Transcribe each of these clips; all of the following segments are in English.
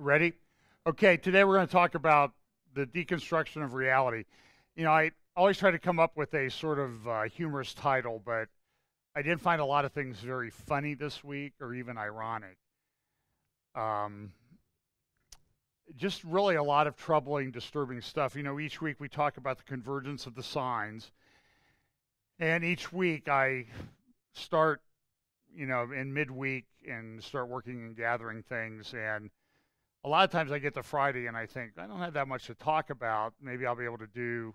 Ready? Okay, today we're going to talk about the deconstruction of reality. You know, I always try to come up with a sort of humorous title, but I did find a lot of things very funny this week or even ironic. Um, just really a lot of troubling, disturbing stuff. You know, each week we talk about the convergence of the signs, and each week I start, you know, in midweek and start working and gathering things. And a lot of times I get to Friday and I think, I don't have that much to talk about. Maybe I'll be able to do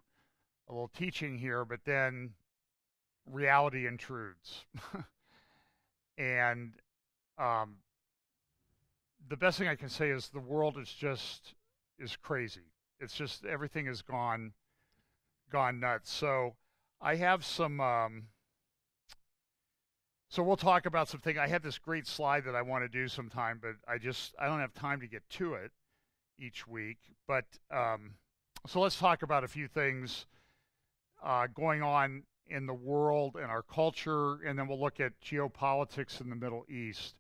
a little teaching here, but then reality intrudes. And the best thing I can say is the world is crazy. It's just everything has gone nuts. So I have some so we'll talk about some things. I had this great slide that I want to do sometime, but I don't have time to get to it each week. But so let's talk about a few things going on in the world and our culture, and then we'll look at geopolitics in the Middle East.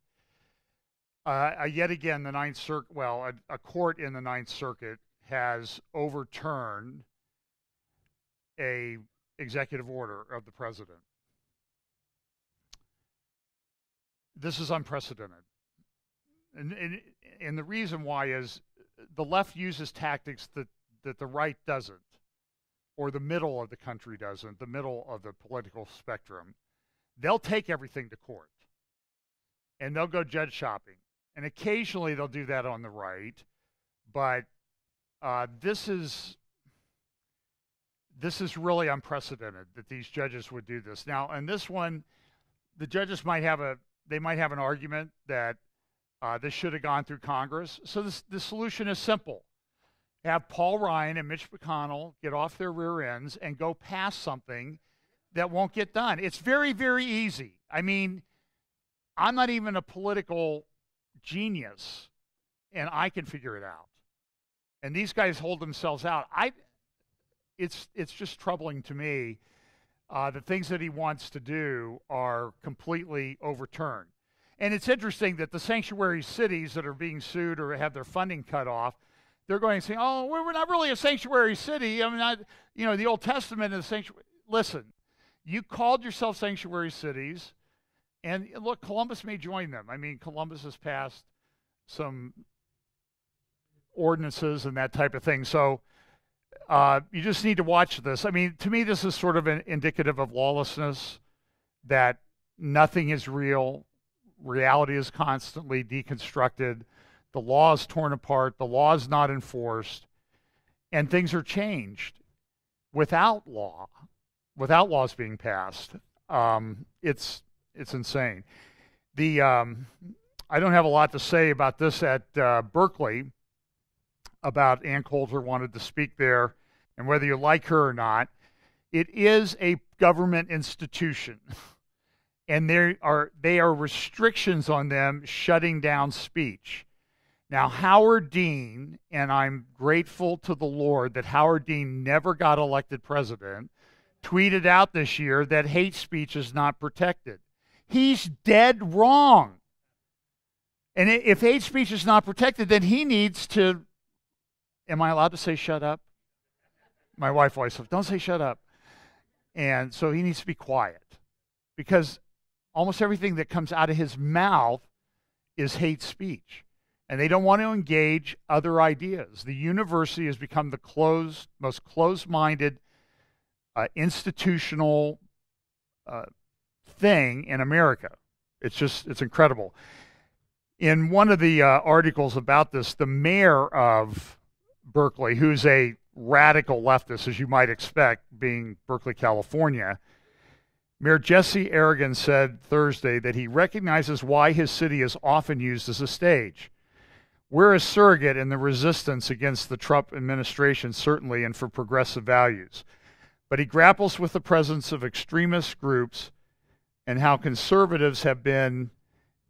Yet again, the Ninth Circuit, well, a court in the Ninth Circuit has overturned a executive order of the president. This is unprecedented. And the reason why is the left uses tactics that the right doesn't, or the middle of the country doesn't, the middle of the political spectrum. They'll take everything to court, and they'll go judge shopping. And occasionally they'll do that on the right, but this is really unprecedented that these judges would do this. Now, in this one, the judges might have an argument that this should have gone through Congress. So the solution is simple. Have Paul Ryan and Mitch McConnell get off their rear ends and go pass something that won't get done. It's very, very easy. I mean, I'm not even a political genius, and I can figure it out. And these guys hold themselves out. It's just troubling to me. The things that he wants to do are completely overturned. And it's interesting that the sanctuary cities that are being sued or have their funding cut off, they're going to say, oh, we're not really a sanctuary city. I mean, the Old Testament is a sanctuary. Listen, you called yourself sanctuary cities, and look, Columbus may join them. I mean, Columbus has passed some ordinances and that type of thing. So you just need to watch this. I mean, to me, this is sort of indicative of lawlessness, that nothing is real. Reality is constantly deconstructed. The law is torn apart. The law is not enforced. And things are changed without laws being passed. It's insane. I don't have a lot to say about this at Berkeley. About Ann Coulter wanted to speak there, and whether you like her or not, it is a government institution, and they are restrictions on them shutting down speech. Now, Howard Dean, and I'm grateful to the Lord that Howard Dean never got elected president, tweeted out this year that hate speech is not protected. He's dead wrong. And if hate speech is not protected, then he needs to. Am I allowed to say shut up? My wife always says, don't say shut up. And so he needs to be quiet, because almost everything that comes out of his mouth is hate speech. And they don't want to engage other ideas. The university has become the most closed-minded institutional thing in America. It's incredible. In one of the articles about this, the mayor of Berkeley, who's a radical leftist, as you might expect, being Berkeley, California, Mayor Jesse Aragon said Thursday that he recognizes why his city is often used as a stage. We're a surrogate in the resistance against the Trump administration, certainly, and for progressive values. But he grapples with the presence of extremist groups and how conservatives have been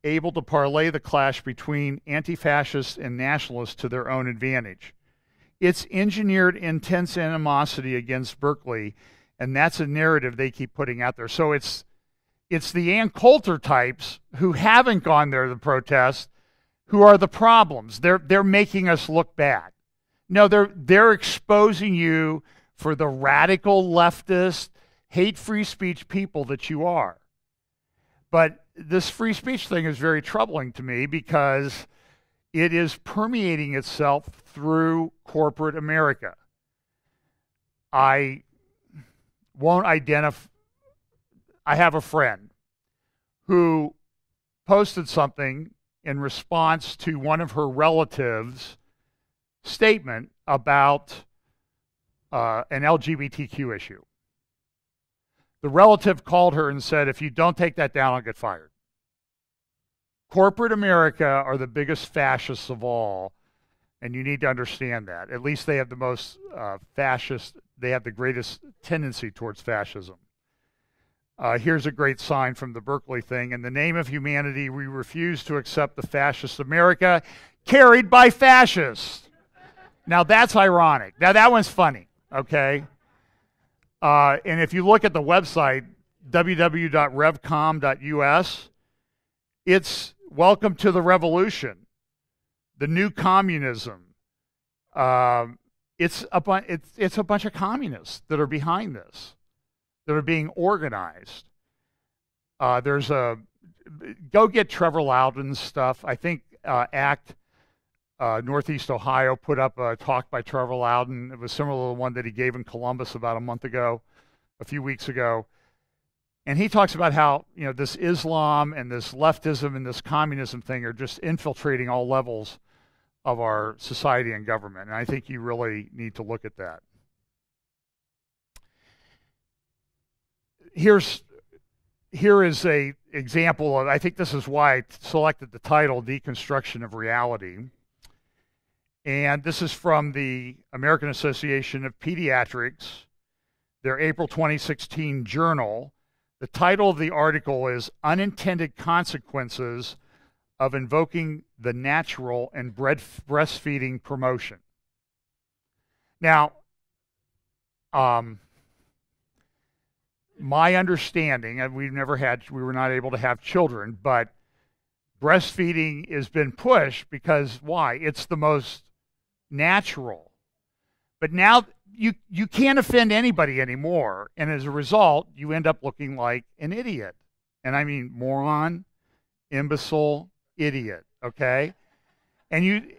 able to parlay the clash between anti-fascists and nationalists to their own advantage. It's engineered intense animosity against Berkeley, and that's a narrative they keep putting out there. So it's the Ann Coulter types who haven't gone there to protest, who are the problems. They're making us look bad. No, they're exposing you for the radical leftist, hate free speech people that you are. But this free speech thing is very troubling to me because it is permeating itself through corporate America. I won't identify. I have a friend who posted something in response to one of her relatives' statement about an LGBTQ issue. The relative called her and said, if you don't take that down, I'll get fired. Corporate America are the biggest fascists of all, and you need to understand that. At least they have the most fascist, they have the greatest tendency towards fascism. Here's a great sign from the Berkeley thing. In the name of humanity, we refuse to accept the fascist America carried by fascists. Now that's ironic. Now that one's funny, okay? And if you look at the website, www.revcom.us, it's welcome to the revolution, the new communism. It's a bunch of communists that are behind this, that are being organized. Go get Trevor Loudon's stuff. I think ACT Northeast Ohio put up a talk by Trevor Loudon. It was similar to the one that he gave in Columbus about a few weeks ago. And he talks about how, this Islam and this leftism and this communism thing are just infiltrating all levels of our society and government. And I think you really need to look at that. Here is a example of, I think this is why I selected the title, Deconstruction of Reality. And this is from the American Association of Pediatrics, their April 2016 journal. The title of the article is Unintended Consequences of Invoking the Natural in Breastfeeding Promotion. Now, my understanding, and we were not able to have children, but breastfeeding has been pushed because why? It's the most natural. But now you can't offend anybody anymore, and as a result, you end up looking like an idiot. And I mean moron, imbecile, idiot, okay? And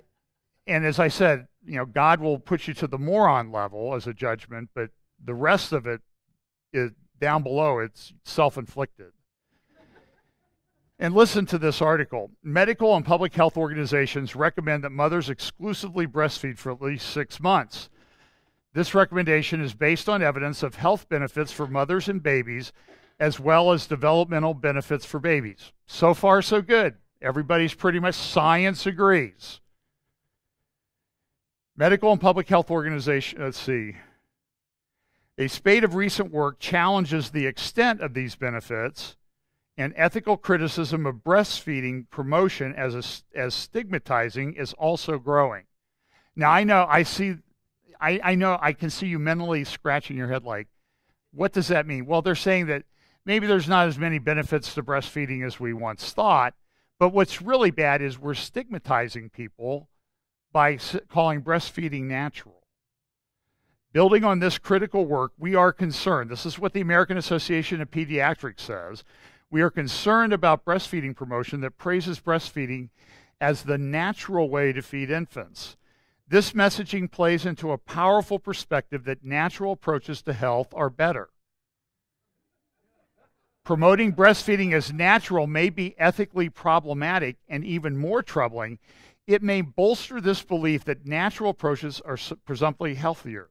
as I said, God will put you to the moron level as a judgment, but the rest of it is down below, it's self-inflicted. And listen to this article. Medical and public health organizations recommend that mothers exclusively breastfeed for at least 6 months. This recommendation is based on evidence of health benefits for mothers and babies, as well as developmental benefits for babies. So far, so good. Everybody's pretty much, science agrees. Medical and public health organization, let's see. A spate of recent work challenges the extent of these benefits, and ethical criticism of breastfeeding promotion as stigmatizing is also growing. Now, I know I can see you mentally scratching your head like, what does that mean? Well, they're saying that maybe there's not as many benefits to breastfeeding as we once thought, but what's really bad is we're stigmatizing people by calling breastfeeding natural. Building on this critical work, we are concerned. This is what the American Association of Pediatrics says. We are concerned about breastfeeding promotion that praises breastfeeding as the natural way to feed infants. This messaging plays into a powerful perspective that natural approaches to health are better. Promoting breastfeeding as natural may be ethically problematic, and even more troubling, it may bolster this belief that natural approaches are presumptively healthier.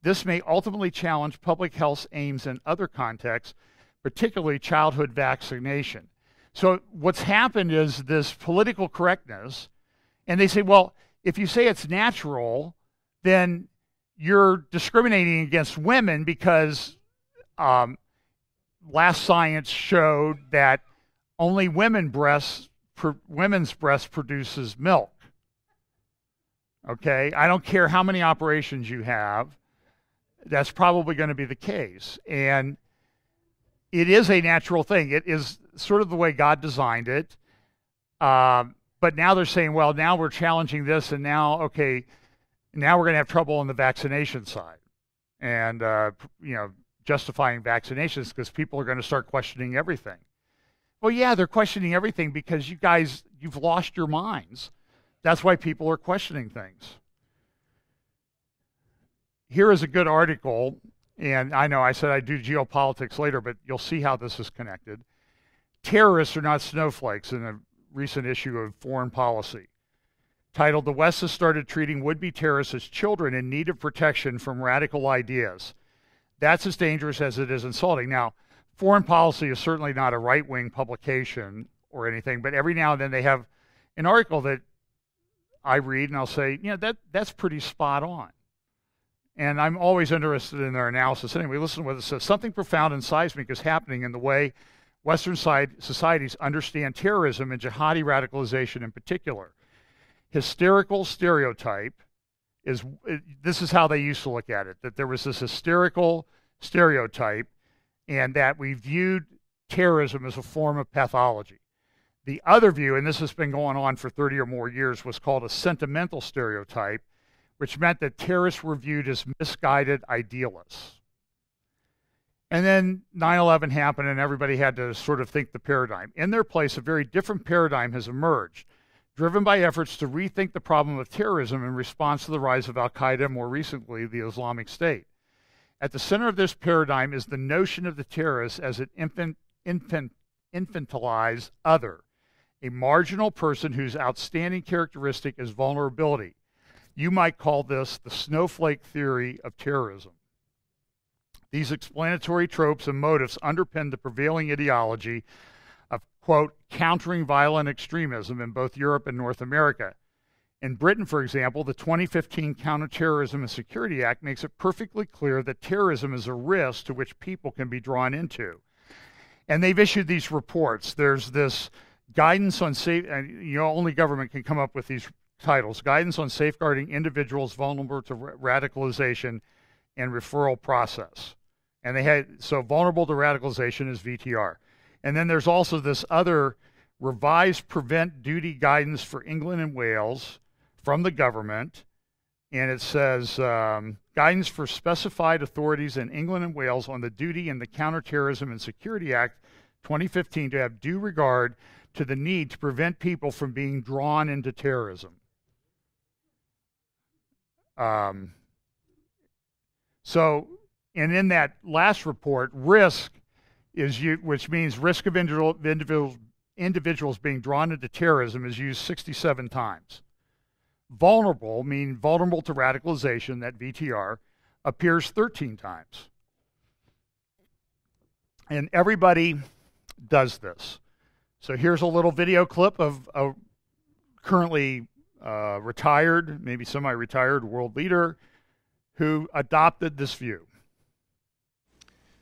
This may ultimately challenge public health's aims in other contexts, particularly childhood vaccination. So what's happened is this political correctness, and they say, well, if you say it's natural, then you're discriminating against women because last science showed that only women's breast produces milk. Okay, I don't care how many operations you have, that's probably going to be the case. And it is a natural thing. It is sort of the way God designed it. But but now they're saying, well, now we're challenging this, and now, okay, now we're going to have trouble on the vaccination side, and justifying vaccinations because people are going to start questioning everything. Well, yeah, they're questioning everything because you've lost your minds. That's why people are questioning things. Here is a good article, and I know I said I'd do geopolitics later, but you'll see how this is connected. Terrorists are not snowflakes, in a recent issue of Foreign Policy, titled "The West has started treating would-be terrorists as children in need of protection from radical ideas. That's as dangerous as it is insulting." Now, Foreign Policy is certainly not a right-wing publication or anything, but every now and then they have an article that I read and I'll say, that's pretty spot on. And I'm always interested in their analysis. Anyway, listen to what it says. "Something profound and seismic is happening in the way Western societies understand terrorism and jihadi radicalization in particular. Hysterical stereotype this is how they used to look at it, that there was this hysterical stereotype and that we viewed terrorism as a form of pathology. The other view, and this has been going on for 30 or more years, was called a sentimental stereotype, which meant that terrorists were viewed as misguided idealists." And then 9/11 happened and everybody had to sort of think the paradigm. "In their place, a very different paradigm has emerged, driven by efforts to rethink the problem of terrorism in response to the rise of Al-Qaeda, more recently the Islamic State. At the center of this paradigm is the notion of the terrorist as an infantilized other, a marginal person whose outstanding characteristic is vulnerability. You might call this the snowflake theory of terrorism. These explanatory tropes and motives underpin the prevailing ideology of, quote, countering violent extremism in both Europe and North America. In Britain, for example, the 2015 Counterterrorism and Security Act makes it perfectly clear that terrorism is a risk to which people can be drawn into." And they've issued these reports. There's this guidance on only government can come up with these titles: Guidance on Safeguarding Individuals Vulnerable to Radicalization and Referral Process. And so vulnerable to radicalization is VTR. And then there's also this other revised prevent duty guidance for England and Wales from the government. And it says, guidance for specified authorities in England and Wales on the duty in the Counterterrorism and Security Act 2015 to have due regard to the need to prevent people from being drawn into terrorism. And in that last report, risk which means risk of individuals being drawn into terrorism, is used 67 times. Vulnerable, meaning vulnerable to radicalization, that VTR, appears 13 times. And everybody does this. So here's a little video clip of a currently retired, maybe semi-retired world leader who adopted this view.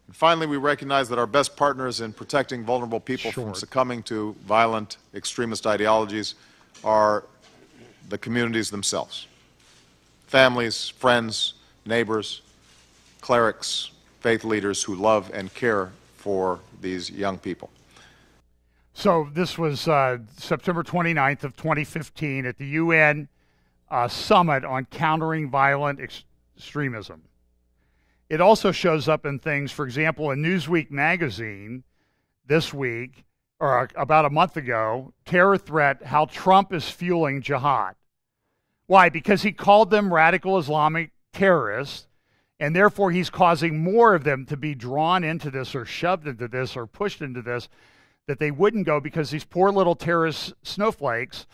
And finally, we recognize that our best partners in protecting vulnerable people from succumbing to violent extremist ideologies are the communities themselves. Families, friends, neighbors, clerics, faith leaders who love and care for these young people. So this was September 29th of 2015 at the UN Summit on Countering Violent Extremism. It also shows up in things, for example, in Newsweek magazine this week, or about a month ago, terror threat, how Trump is fueling jihad. Why? Because he called them radical Islamic terrorists, and therefore he's causing more of them to be drawn into this or shoved into this or pushed into this, that they wouldn't go because these poor little terrorist snowflakes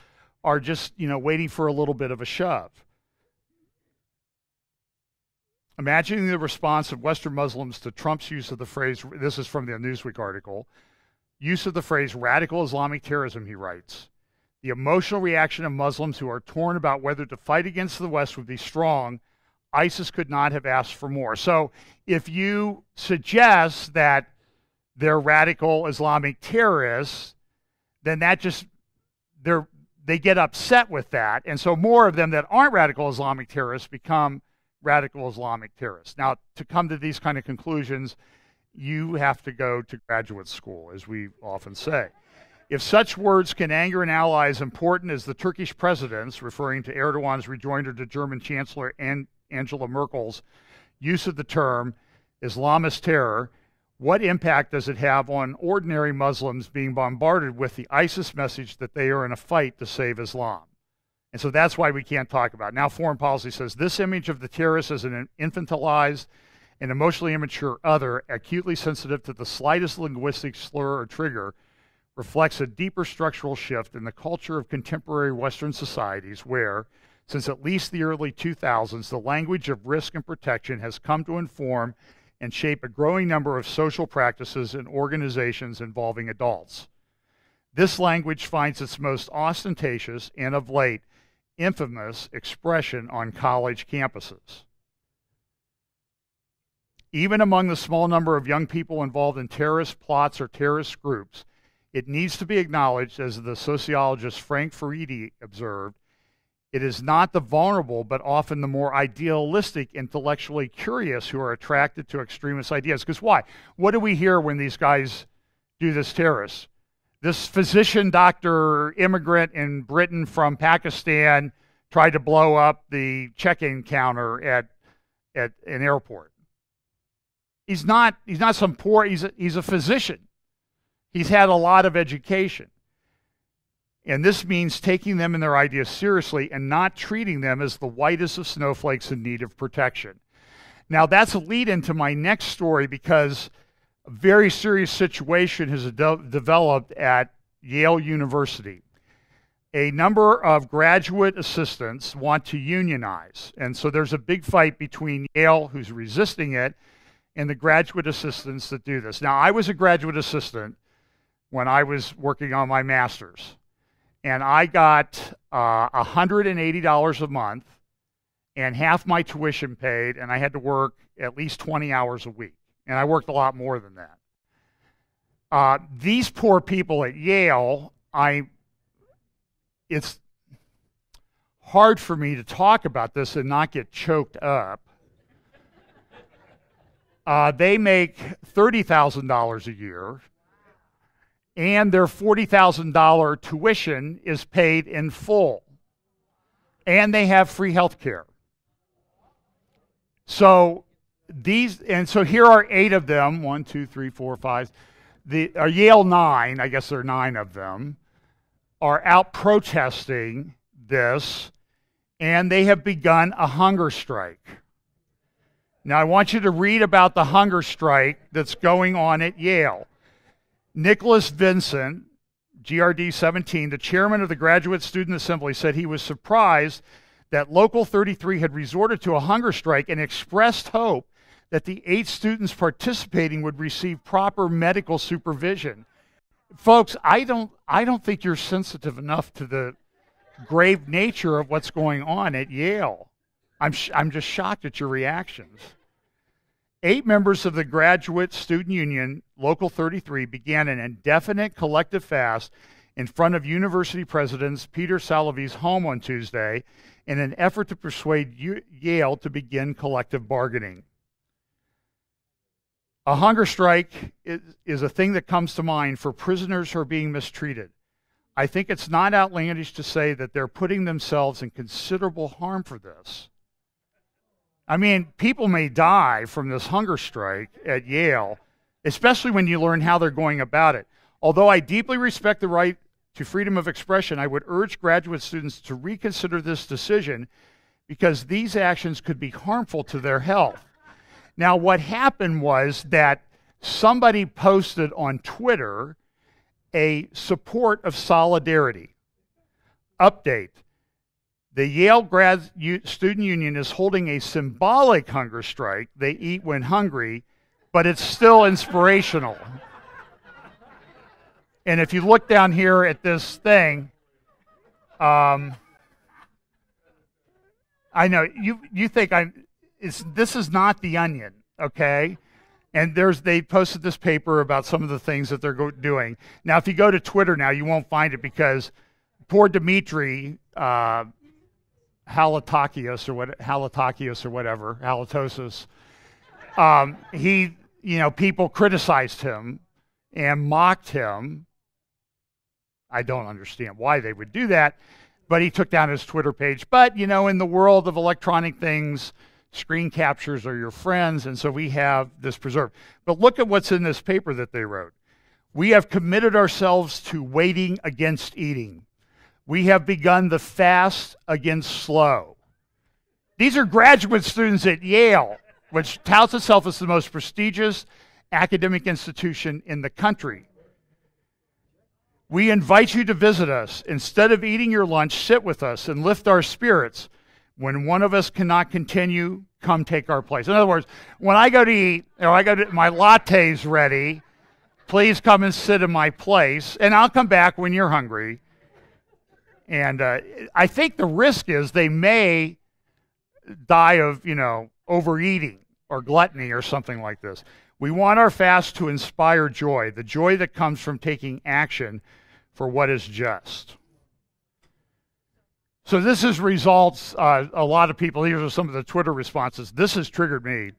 are just, waiting for a little bit of a shove. Imagining the response of Western Muslims to Trump's use of the phrase, this is from the Newsweek article, use of the phrase radical Islamic terrorism, he writes. The emotional reaction of Muslims who are torn about whether to fight against the West would be strong. ISIS could not have asked for more. So if you suggest that they're radical Islamic terrorists, then that just, they get upset with that. And so more of them that aren't radical Islamic terrorists become radical Islamic terrorists. Now, to come to these kind of conclusions, you have to go to graduate school, as we often say. If such words can anger an ally as important as the Turkish president's, referring to Erdogan's rejoinder to German Chancellor Angela Merkel's use of the term Islamist terror, what impact does it have on ordinary Muslims being bombarded with the ISIS message that they are in a fight to save Islam? And so that's why we can't talk about it. Now, foreign policy says this image of the terrorist as an infantilized and emotionally immature other, acutely sensitive to the slightest linguistic slur or trigger, reflects a deeper structural shift in the culture of contemporary Western societies where, since at least the early 2000s, the language of risk and protection has come to inform and shape a growing number of social practices and organizations involving adults. This language finds its most ostentatious and, of late, infamous expression on college campuses. Even among the small number of young people involved in terrorist plots or terrorist groups, it needs to be acknowledged, as the sociologist Frank Furedi observed, it is not the vulnerable, but often the more idealistic, intellectually curious who are attracted to extremist ideas. Because why? What do we hear when these guys do this terrorist? This physician, doctor, immigrant in Britain from Pakistan tried to blow up the check-in counter at an airport. He's not some poor, he's a physician. He's had a lot of education. And this means taking them and their ideas seriously and not treating them as the whitest of snowflakes in need of protection. Now, that's a lead into my next story, because a very serious situation has developed at Yale University. A number of graduate assistants want to unionize. And so there's a big fight between Yale, who's resisting it, and the graduate assistants that do this. Now, I was a graduate assistant when I was working on my master's. And I got $180 a month and half my tuition paid, and I had to work at least 20 hours a week. And I worked a lot more than that. These poor people at Yale, it's hard for me to talk about this and not get choked up. They make $30,000 a year. And their $40,000 tuition is paid in full. And they have free health care. So here are 8 of them, 1, 2, 3, 4, 5. Yale 9, I guess there are 9 of them, are out protesting this, and they have begun a hunger strike. Now, I want you to read about the hunger strike that's going on at Yale. Nicholas Vincent, GRD 17, the chairman of the Graduate Student Assembly, said he was surprised that Local 33 had resorted to a hunger strike and expressed hope that the 8 students participating would receive proper medical supervision. Folks, I don't think you're sensitive enough to the grave nature of what's going on at Yale. I'm just shocked at your reactions. 8 members of the Graduate Student Union, Local 33, began an indefinite collective fast in front of University President Peter Salovey's home on Tuesday in an effort to persuade Yale to begin collective bargaining. A hunger strike is a thing that comes to mind for prisoners who are being mistreated. I think it's not outlandish to say that they're putting themselves in considerable harm for this. I mean, people may die from this hunger strike at Yale, especially when you learn how they're going about it. Although I deeply respect the right to freedom of expression, I would urge graduate students to reconsider this decision because these actions could be harmful to their health. Now, what happened was that somebody posted on Twitter a support of solidarity. Update. The Yale Student Union is holding a symbolic hunger strike. They eat when hungry, but it's still inspirational. And if you look down here at this thing, I know you think this is not The Onion, okay? And they posted this paper about some of the things that they're doing. Now, if you go to Twitter now, you won't find it because poor Dimitri Halitosis or whatever, halitosis. People criticized him and mocked him I don't understand why they would do that, but he took down his Twitter page. But, you know, in the world of electronic things, screen captures are your friends, and so we have this preserved. But look at what's in this paper that they wrote. We have committed ourselves to waiting against eating. We have begun the fast against slow. These are graduate students at Yale, which touts itself as the most prestigious academic institution in the country. We invite you to visit us. Instead of eating your lunch, sit with us and lift our spirits. When one of us cannot continue, come take our place. In other words, when I go to eat, or I go to, my latte's ready, please come and sit in my place, and I'll come back when you're hungry. And I think the risk is they may die of, you know, overeating or gluttony or something like this. We want our fast to inspire joy, the joy that comes from taking action for what is just. So this is results, a lot of people, these are some of the Twitter responses. This has triggered me.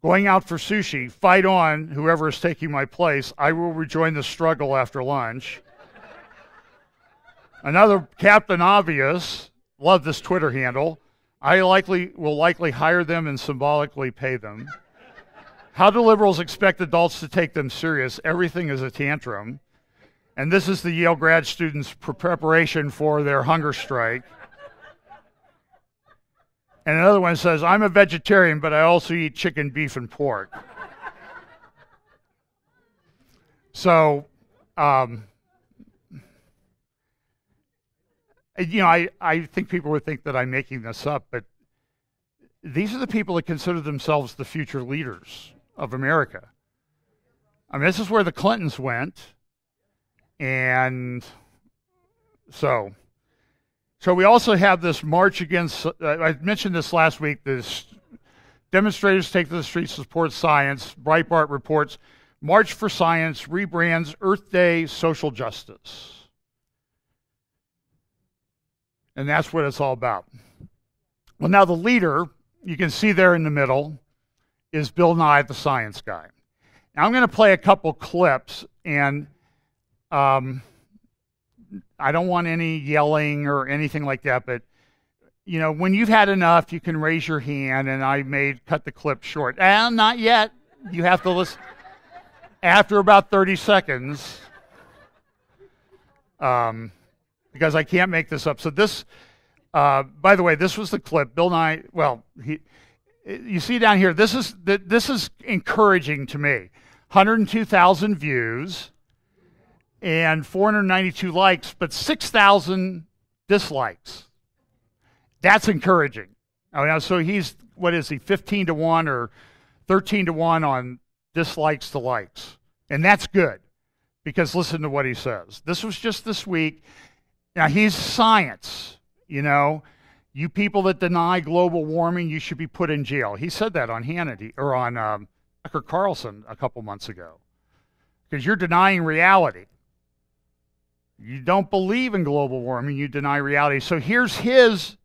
Going out for sushi, fight on, whoever is taking my place. I will rejoin the struggle after lunch. Another, Captain Obvious, love this Twitter handle. I will likely hire them and symbolically pay them. How do liberals expect adults to take them serious? Everything is a tantrum. And this is the Yale grad students' preparation for their hunger strike. And another one says, I'm a vegetarian, but I also eat chicken, beef, and pork. So, you know, I think people would think that I'm making this up, but these are the people that consider themselves the future leaders of America. I mean, this is where the Clintons went. And so we also have this march against, I mentioned this last week, this demonstrators take to the streets to support science. Breitbart reports, March for Science rebrands Earth Day social justice. And that's what it's all about. Well, now the leader, you can see there in the middle, is Bill Nye, the science guy. Now I'm going to play a couple clips, and I don't want any yelling or anything like that, but, you know, when you've had enough, you can raise your hand, and I may cut the clip short. Not yet. You have to listen after about 30 seconds, because I can't make this up. So this, by the way, this was the clip. Bill Nye, well, you see down here, this is encouraging to me. 102,000 views and 492 likes, but 6,000 dislikes. That's encouraging. So he's, what is he, 15 to 1 or 13 to 1 on dislikes to likes. And that's good, because listen to what he says. This was just this week. Now, he's science, you know. You people that deny global warming, you should be put in jail. He said that on Hannity, or on Tucker Carlson a couple months ago, because you're denying reality. You don't believe in global warming, you deny reality. So here's his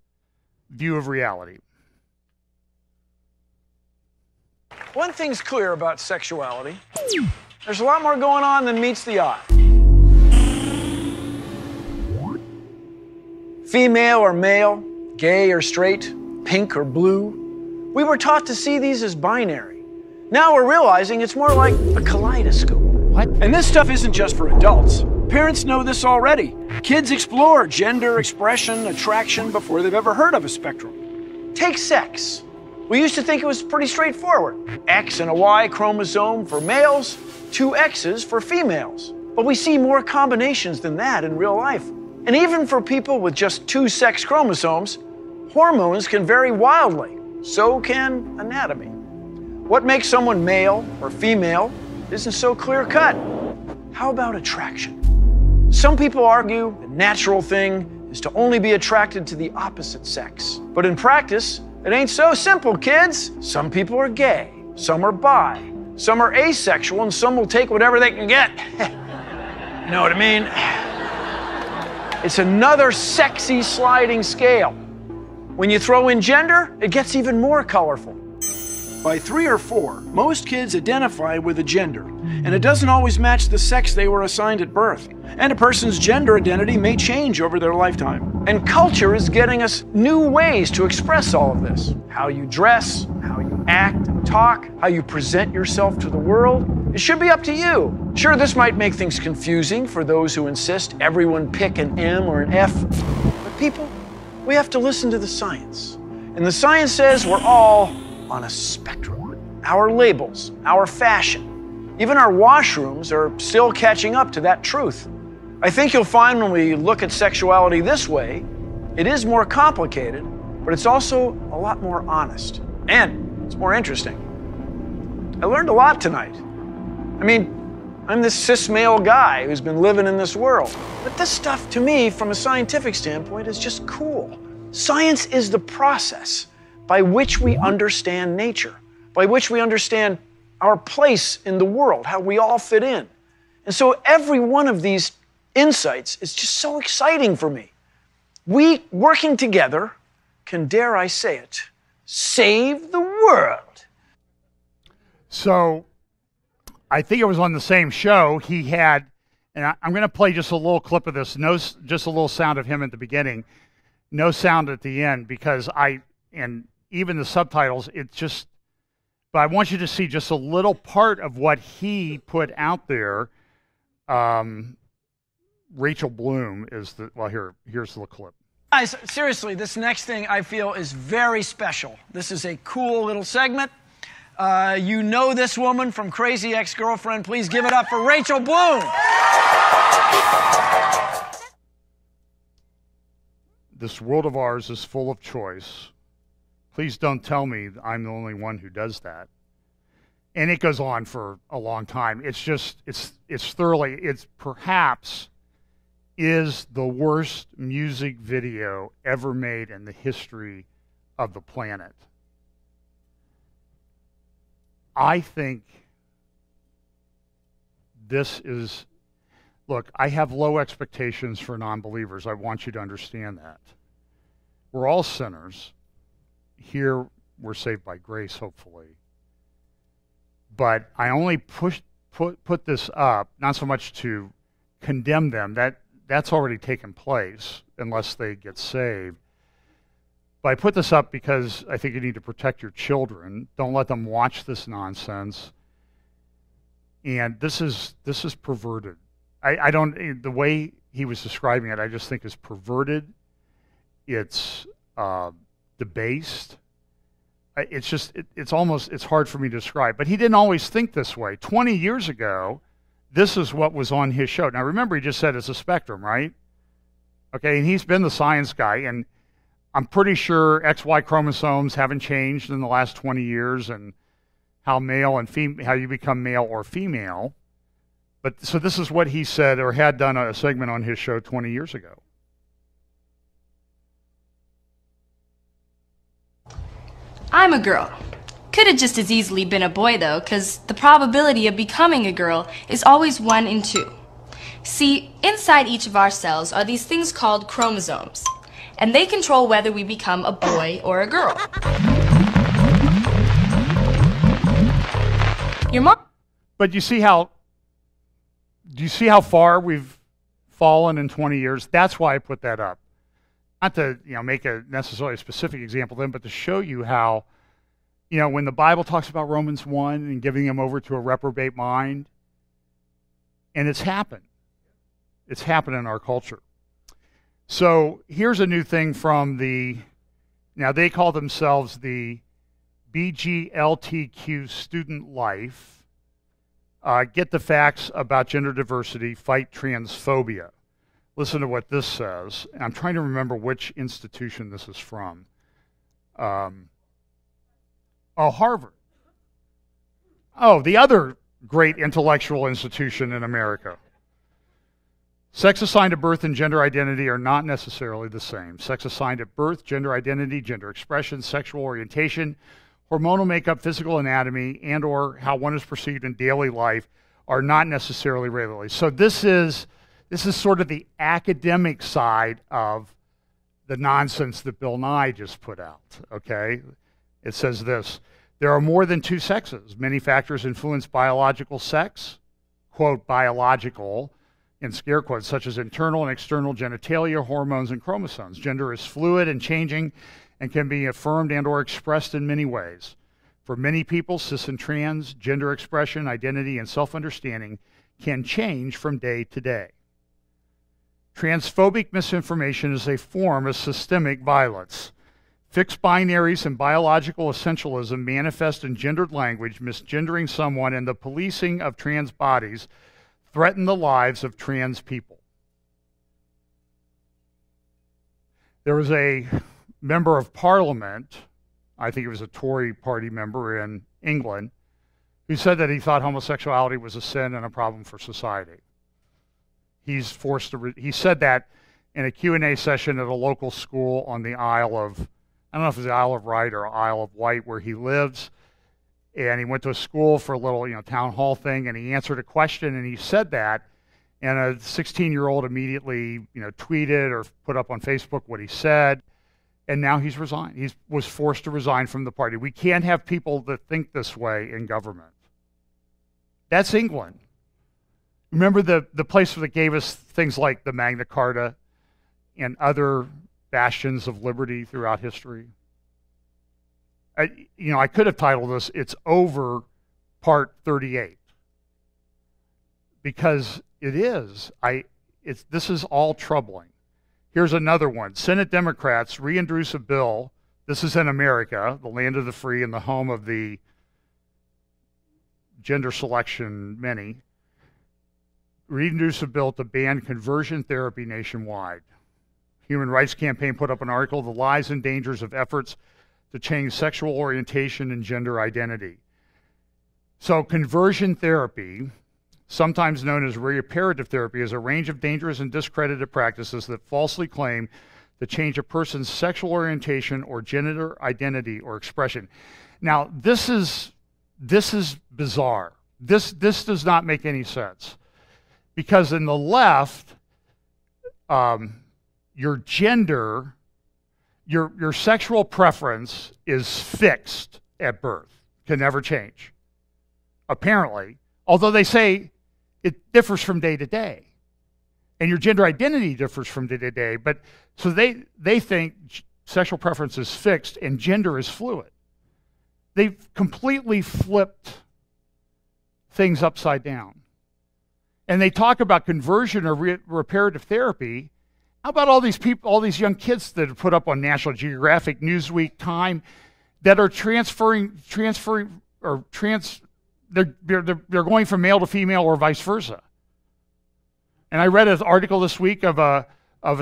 view of reality. One thing's clear about sexuality. There's a lot more going on than meets the eye. Female or male, gay or straight, pink or blue. We were taught to see these as binary. Now we're realizing it's more like a kaleidoscope. What? And this stuff isn't just for adults. Parents know this already. Kids explore gender, expression, attraction before they've ever heard of a spectrum. Take sex. We used to think it was pretty straightforward. X and a Y chromosome for males, 2 X's for females. But we see more combinations than that in real life. And even for people with just 2 sex chromosomes, hormones can vary wildly. So can anatomy. What makes someone male or female isn't so clear-cut. How about attraction? Some people argue the natural thing is to only be attracted to the opposite sex. But in practice, it ain't so simple, kids. Some people are gay, some are bi, some are asexual, and some will take whatever they can get. You know what I mean? It's another sexy sliding scale. When you throw in gender, it gets even more colorful. By 3 or 4, most kids identify with a gender, and it doesn't always match the sex they were assigned at birth. And a person's gender identity may change over their lifetime. And culture is getting us new ways to express all of this. How you dress, how you act and talk, how you present yourself to the world. It should be up to you. Sure, this might make things confusing for those who insist everyone pick an M or an F. But people, we have to listen to the science. And the science says we're all on a spectrum. Our labels, our fashion, even our washrooms are still catching up to that truth. I think you'll find when we look at sexuality this way, it is more complicated, but it's also a lot more honest. And it's more interesting. I learned a lot tonight. I mean, I'm this cis male guy who's been living in this world. But this stuff, to me, from a scientific standpoint, is just cool. Science is the process by which we understand nature, by which we understand our place in the world, how we all fit in. And so every one of these insights is just so exciting for me. We, working together, can, dare I say it, save the world. So I think it was on the same show he had, and I'm going to play just a little clip of this, just a little sound of him at the beginning, no sound at the end, because and even the subtitles, but I want you to see just a little part of what he put out there. Rachel Bloom is here's the clip. Guys, seriously, this next thing I feel is very special. This is a cool little segment. You know this woman from Crazy Ex-Girlfriend. Please give it up for Rachel Bloom. This world of ours is full of choice. Please don't tell me I'm the only one who does that. And it goes on for a long time. It's perhaps is the worst music video ever made in the history of the planet. I think this is, look, I have low expectations for non-believers. I want you to understand that. We're all sinners. Here, we're saved by grace, hopefully. But I only put this up, not so much to condemn them. That's already taken place, unless they get saved. But I put this up because I think you need to protect your children. Don't let them watch this nonsense. And this is perverted. The way he was describing it, I just think is perverted. It's debased. It's hard for me to describe. But he didn't always think this way. 20 years ago, this is what was on his show. Now remember, he just said it's a spectrum, right? Okay, and he's been the science guy, and I'm pretty sure XY chromosomes haven't changed in the last 20 years, and how male and female, how you become male or female. But so this is what he said, or had done a segment on his show 20 years ago. I'm a girl. Could have just as easily been a boy, though, because the probability of becoming a girl is always 1 in 2. See, inside each of our cells are these things called chromosomes, and they control whether we become a boy or a girl. Your mom. But do you see how far we've fallen in 20 years? That's why I put that up. Not to make a necessarily specific example then, but to show you how, when the Bible talks about Romans 1 and giving them over to a reprobate mind, and it's happened. It's happened in our culture. So here's a new thing from now they call themselves the BGLTQ Student Life. Get the facts about gender diversity, fight transphobia. Listen to what this says. I'm trying to remember which institution this is from. Harvard. Oh, the other great intellectual institution in America. Sex assigned at birth and gender identity are not necessarily the same. Sex assigned at birth, gender identity, gender expression, sexual orientation, hormonal makeup, physical anatomy, and or how one is perceived in daily life are not necessarily related. So this is sort of the academic side of the nonsense that Bill Nye just put out, okay? It says this: There are more than two sexes. Many factors influence biological sex, quote, biological, in scare quotes, such as internal and external genitalia, hormones, and chromosomes. Gender is fluid and changing and can be affirmed and or expressed in many ways. For many people, cis and trans, gender expression, identity, and self-understanding can change from day to day. Transphobic misinformation is a form of systemic violence. Fixed binaries and biological essentialism manifest in gendered language, misgendering someone, and the policing of trans bodies threaten the lives of trans people. There was a member of parliament, I think it was a Tory party member in England, who said that he thought homosexuality was a sin and a problem for society. He said that in a Q&A session at a local school on the Isle of, I don't know if it's the Isle of Wight or Isle of Wight where he lives. And he went to a school for a little, town hall thing, and he answered a question, and he said that, and a 16-year-old immediately, tweeted or put up on Facebook what he said, and now he's resigned. He was forced to resign from the party. We can't have people that think this way in government. That's England. Remember the place that gave us things like the Magna Carta and other bastions of liberty throughout history? I could have titled this, It's Over Part 38. Because it is. This is all troubling. Here's another one. Senate Democrats reintroduce a bill. This is in America, the land of the free and the home of the gender selection many. Reintroduce a bill to ban conversion therapy nationwide. Human Rights Campaign put up an article, The Lies and Dangers of Efforts to Change Sexual Orientation and Gender Identity. So conversion therapy, sometimes known as reparative therapy, is a range of dangerous and discredited practices that falsely claim to change a person's sexual orientation or gender identity or expression. Now, this is bizarre. This does not make any sense. Because in the left, your gender, your sexual preference is fixed at birth, can never change, apparently. Although they say it differs from day to day. And your gender identity differs from day to day. But so they think sexual preference is fixed and gender is fluid. They've completely flipped things upside down. And they talk about conversion or reparative therapy. How about all these people, all these young kids that are put up on National Geographic, Newsweek, Time, that are they're going from male to female or vice versa. And I read an article this week of a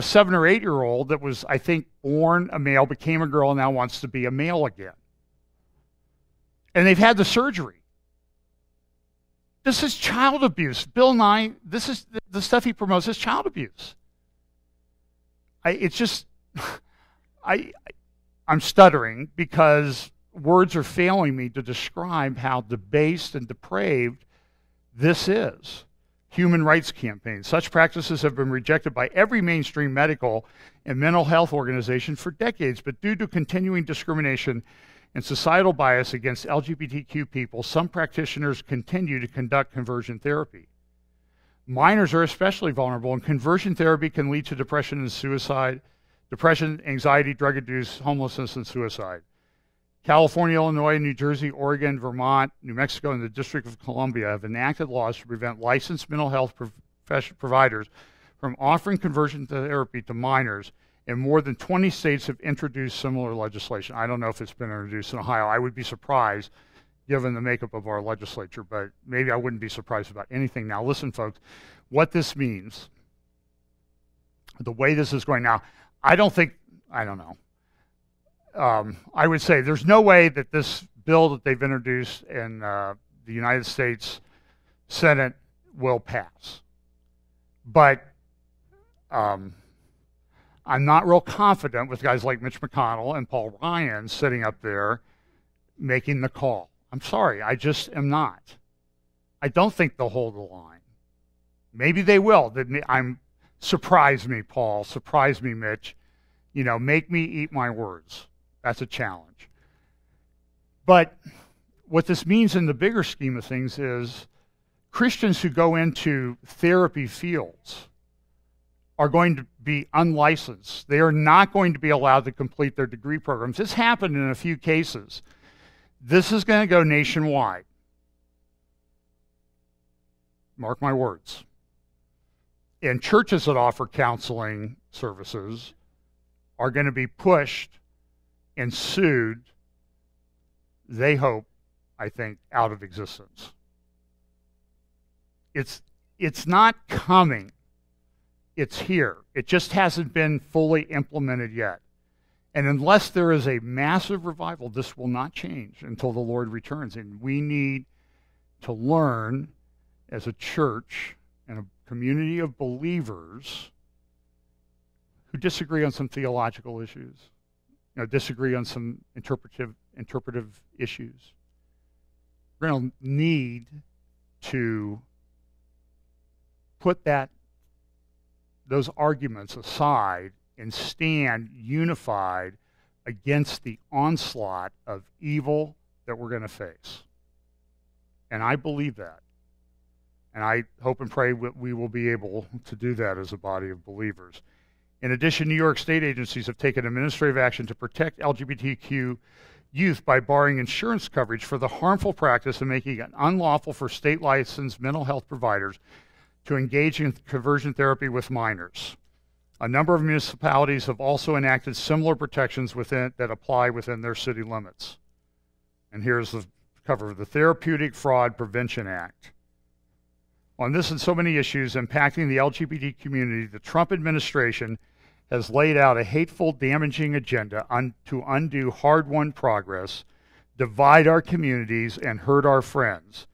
7 or 8 year old that was, I think, born a male, became a girl, and now wants to be a male again. And they've had the surgery. This is child abuse. Bill Nye, this is the stuff he promotes is child abuse. I'm stuttering because words are failing me to describe how debased and depraved this is. Human Rights Campaign. Such practices have been rejected by every mainstream medical and mental health organization for decades, but due to continuing discrimination and societal bias against LGBTQ people, some practitioners continue to conduct conversion therapy. Minors are especially vulnerable, and conversion therapy can lead to depression and suicide, depression, anxiety, drug abuse, homelessness, and suicide. California, Illinois, New Jersey, Oregon, Vermont, New Mexico, and the District of Columbia have enacted laws to prevent licensed mental health providers from offering conversion therapy to minors, and more than 20 states have introduced similar legislation. I don't know if it's been introduced in Ohio. I would be surprised given the makeup of our legislature, but maybe I wouldn't be surprised about anything. Now, listen, folks, what this means, the way this is going now, I don't know. I would say there's no way that this bill that they've introduced in the United States Senate will pass. But I'm not real confident with guys like Mitch McConnell and Paul Ryan sitting up there making the call. I'm sorry, I just am not. I don't think they'll hold the line. Maybe they will. Surprise me, Paul. Surprise me, Mitch. Make me eat my words. That's a challenge. But what this means in the bigger scheme of things is Christians who go into therapy fields are going to be unlicensed. They are not going to be allowed to complete their degree programs. This happened in a few cases. This is going to go nationwide. Mark my words. And churches that offer counseling services are going to be pushed and sued, they hope, I think, out of existence. It's not coming. It's here. It just hasn't been fully implemented yet. And unless there is a massive revival, this will not change until the Lord returns. And we need to learn as a church and a community of believers who disagree on some theological issues, disagree on some interpretive issues. We're going to need to put those arguments aside and stand unified against the onslaught of evil that we're going to face. And I believe that. And I hope and pray we will be able to do that as a body of believers. In addition, New York state agencies have taken administrative action to protect LGBTQ youth by barring insurance coverage for the harmful practice of making it unlawful for state-licensed mental health providers to engage in conversion therapy with minors. A number of municipalities have also enacted similar protections that apply within their city limits. And here's the cover of the Therapeutic Fraud Prevention Act. On this and so many issues impacting the LGBT community, the Trump administration has laid out a hateful, damaging agenda to undo hard-won progress, divide our communities, and hurt our friends,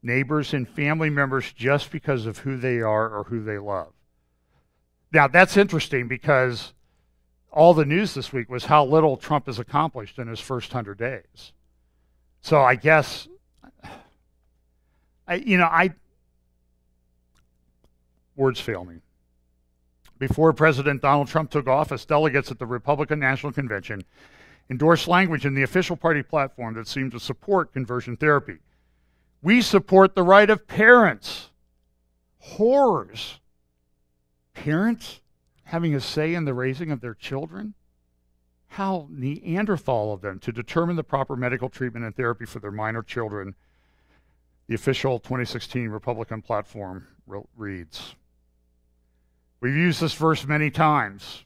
neighbors, and family members just because of who they are or who they love. Now, that's interesting because all the news this week was how little Trump has accomplished in his first 100 days. So I guess, words fail me. Before President Donald Trump took office, delegates at the Republican National Convention endorsed language in the official party platform that seemed to support conversion therapy. We support the right of parents. Horrors. Parents having a say in the raising of their children? How Neanderthal of them to determine the proper medical treatment and therapy for their minor children. The official 2016 Republican platform reads. We've used this verse many times.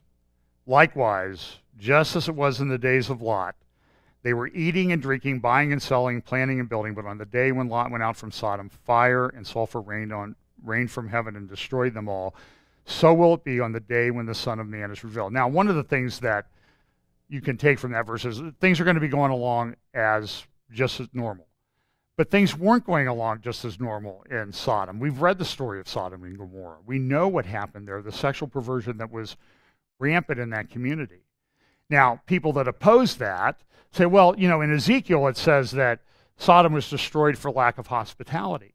Likewise, just as it was in the days of Lot, they were eating and drinking, buying and selling, planting and building, but on the day when Lot went out from Sodom, fire and sulfur rained from heaven and destroyed them all. So will it be on the day when the Son of Man is revealed. Now, one of the things that you can take from that verse is that things are going to be going along as just as normal. But things weren't going along just as normal in Sodom. We've read the story of Sodom and Gomorrah. We know what happened there, the sexual perversion that was rampant in that community. Now, people that oppose that say, well, in Ezekiel it says that Sodom was destroyed for lack of hospitality.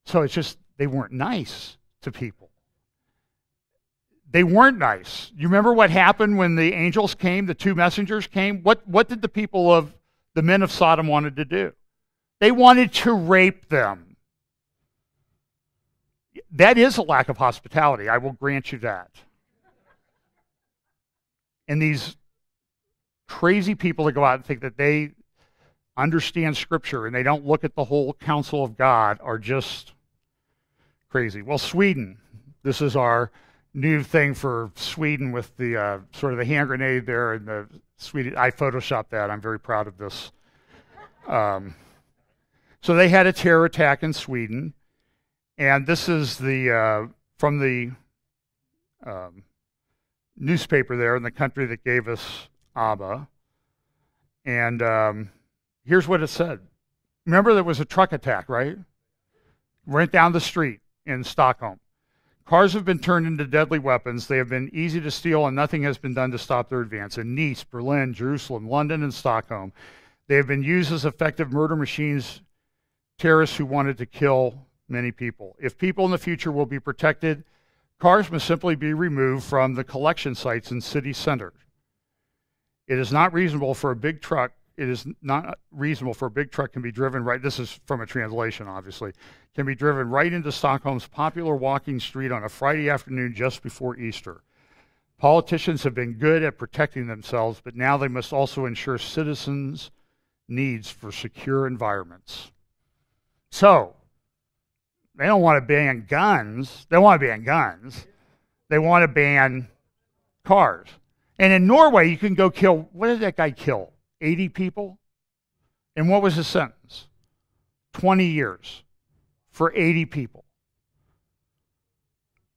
So it's just they weren't nice to people. They weren't nice. You remember what happened when the angels came, the two messengers came? What did the men of Sodom wanted to do? They wanted to rape them. That is a lack of hospitality. I will grant you that. And these crazy people that go out and think that they understand Scripture and they don't look at the whole counsel of God are just crazy. Well, Sweden, this is our new thing for Sweden with the sort of the hand grenade there and the Swedish. I photoshopped that. I'm very proud of this. So they had a terror attack in Sweden, and this is the from the newspaper there in the country that gave us ABBA. And here's what it said. Remember there was a truck attack, right? Right down the street in Stockholm. Cars have been turned into deadly weapons. They have been easy to steal, and nothing has been done to stop their advance. In Nice, Berlin, Jerusalem, London, and Stockholm, they have been used as effective murder machines, terrorists who wanted to kill many people. If people in the future will be protected, cars must simply be removed from the collection sites in city centers. It is not reasonable for a big truck it is not reasonable for a big truck can be driven right, this is from a translation obviously, can be driven right into Stockholm's popular walking street on a Friday afternoon just before Easter. Politicians have been good at protecting themselves, but now they must also ensure citizens' needs for secure environments. So, they don't want to ban guns. They want to ban guns. They want to ban cars. And in Norway, you can go kill, what did that guy kill? 80 people? And what was his sentence? 20 years for 80 people.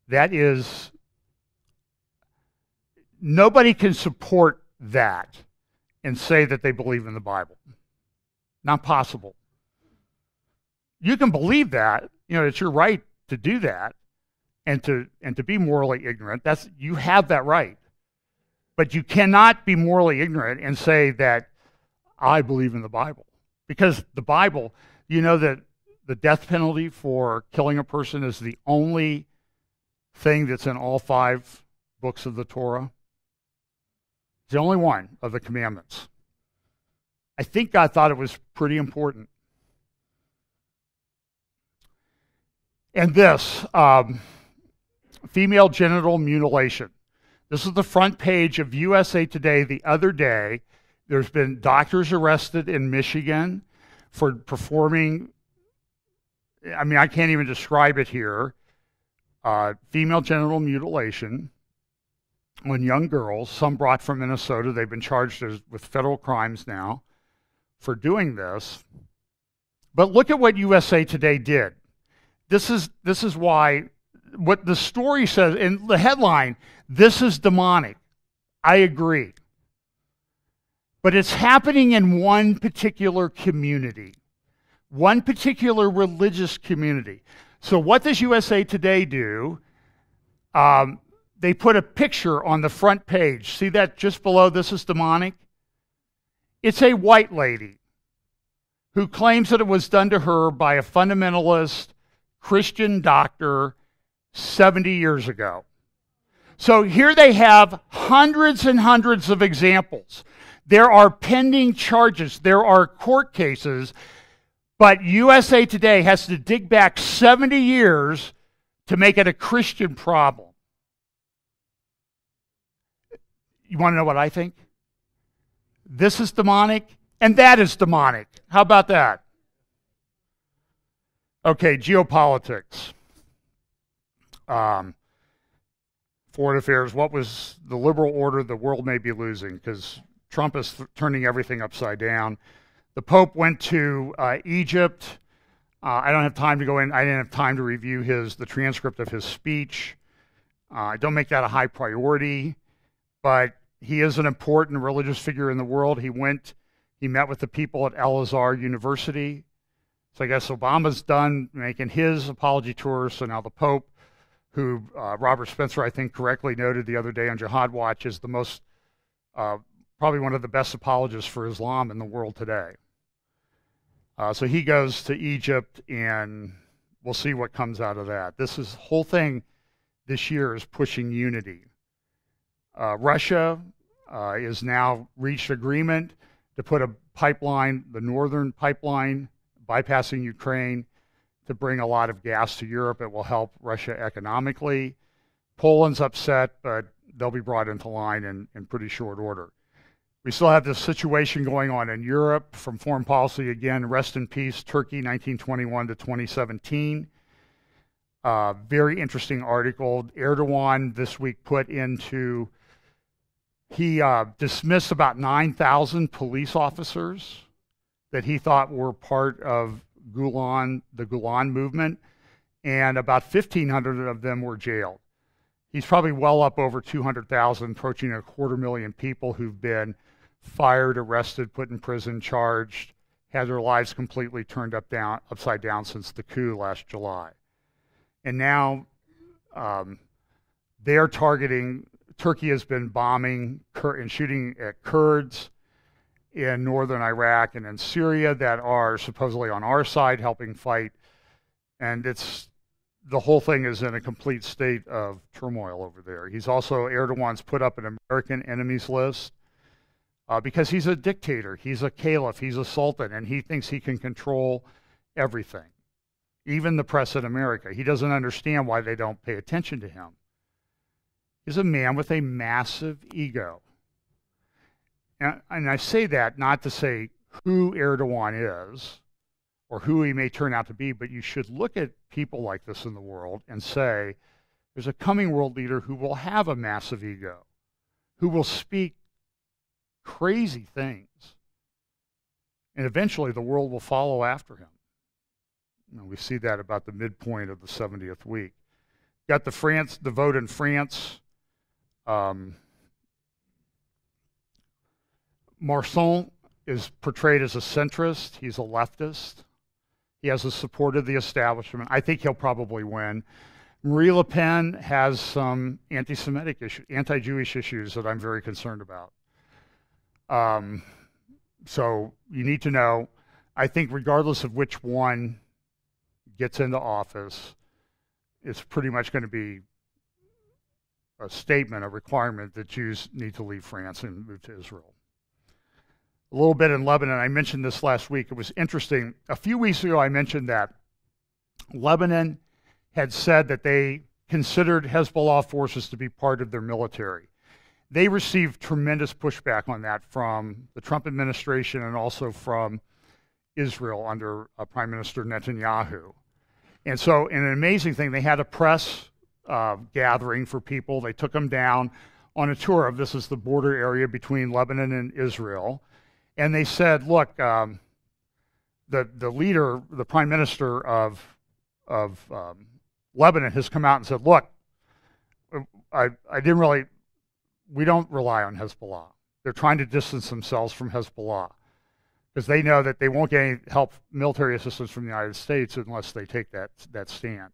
That is, nobody can support that and say that they believe in the Bible. Not possible. You can believe that, it's your right to do that and to be morally ignorant. You have that right. But you cannot be morally ignorant and say that I believe in the Bible. Because the Bible, that the death penalty for killing a person is the only thing that's in all 5 books of the Torah. It's the only one of the commandments. I think God thought it was pretty important. And this, female genital mutilation. This is the front page of USA Today the other day. There's been doctors arrested in Michigan for performing, I can't even describe it here, female genital mutilation on young girls, some brought from Minnesota. They've been charged with federal crimes now for doing this. But look at what USA Today did. This is why, what the story says in the headline, this is demonic. I agree. But it's happening in one particular community, one particular religious community. So what does USA Today do? They put a picture on the front page. See that just below, this is demonic? It's a white lady who claims that it was done to her by a fundamentalist Christian doctor 70 years ago. So here they have hundreds and hundreds of examples. There are pending charges. There are court cases. But USA Today has to dig back 70 years to make it a Christian problem. You want to know what I think? This is demonic, and that is demonic. How about that? Okay, geopolitics. Foreign affairs. What was the liberal order the world may be losing? Because Trump is turning everything upside down. The Pope went to Egypt. I don't have time to go in. I didn't have time to review the transcript of his speech. I don't make that a high priority, but he is an important religious figure in the world. He met with the people at Al-Azhar University. So I guess Obama's done making his apology tour, so now the Pope, who Robert Spencer, I think, correctly noted the other day on Jihad Watch, is the most, probably one of the best apologists for Islam in the world today. So he goes to Egypt, and we'll see what comes out of that. This whole thing this year is pushing unity. Russia is now reached agreement to put a pipeline, the northern pipeline, bypassing Ukraine, to bring a lot of gas to Europe. It will help Russia economically. Poland's upset, but they'll be brought into line in pretty short order. We still have this situation going on in Europe from foreign policy. Again, rest in peace, Turkey, 1921 to 2017. Very interesting article. Erdogan this week he dismissed about 9,000 police officers that he thought were part of the Gulen movement, and about 1,500 of them were jailed. He's probably well up over 200,000, approaching 250,000 people who've been fired, arrested, put in prison, charged, had their lives completely turned upside down since the coup last July. And now they're targeting, Turkey has been bombing and shooting at Kurds in northern Iraq and in Syria that are supposedly on our side helping fight. And the whole thing is in a complete state of turmoil over there. Erdogan's put up an American enemies list. because he's a dictator, he's a caliph, he's a sultan, and he thinks he can control everything, even the press in America. He doesn't understand why they don't pay attention to him. He's a man with a massive ego. And I say that not to say who Erdogan is or who he may turn out to be, but you should look at people like this in the world and say, there's a coming world leader who will have a massive ego, who will speak crazy things, and eventually the world will follow after him. You know, we see that about the midpoint of the 70th week. Got the vote in France. Marson is portrayed as a centrist. He's a leftist. He has the support of the establishment. I think he'll probably win. Marie Le Pen has some anti-Semitic issues, anti-Jewish issues that I'm very concerned about. So you need to know, I think regardless of which one gets into office, it's pretty much going to be a statement, a requirement that Jews need to leave France and move to Israel. A little bit in Lebanon. I mentioned this last week. It was interesting. A few weeks ago, I mentioned that Lebanon had said that they considered Hezbollah forces to be part of their military. They received tremendous pushback on that from the Trump administration and also from Israel under Prime Minister Netanyahu. And so, in an amazing thing, they had a press gathering for people. They took them down on a tour of, this is the border area between Lebanon and Israel. And they said, look, the leader, the prime minister of Lebanon has come out and said, look, we don't rely on Hezbollah. They're trying to distance themselves from Hezbollah because they know that they won't get any help, military assistance from the United States unless they take that stand.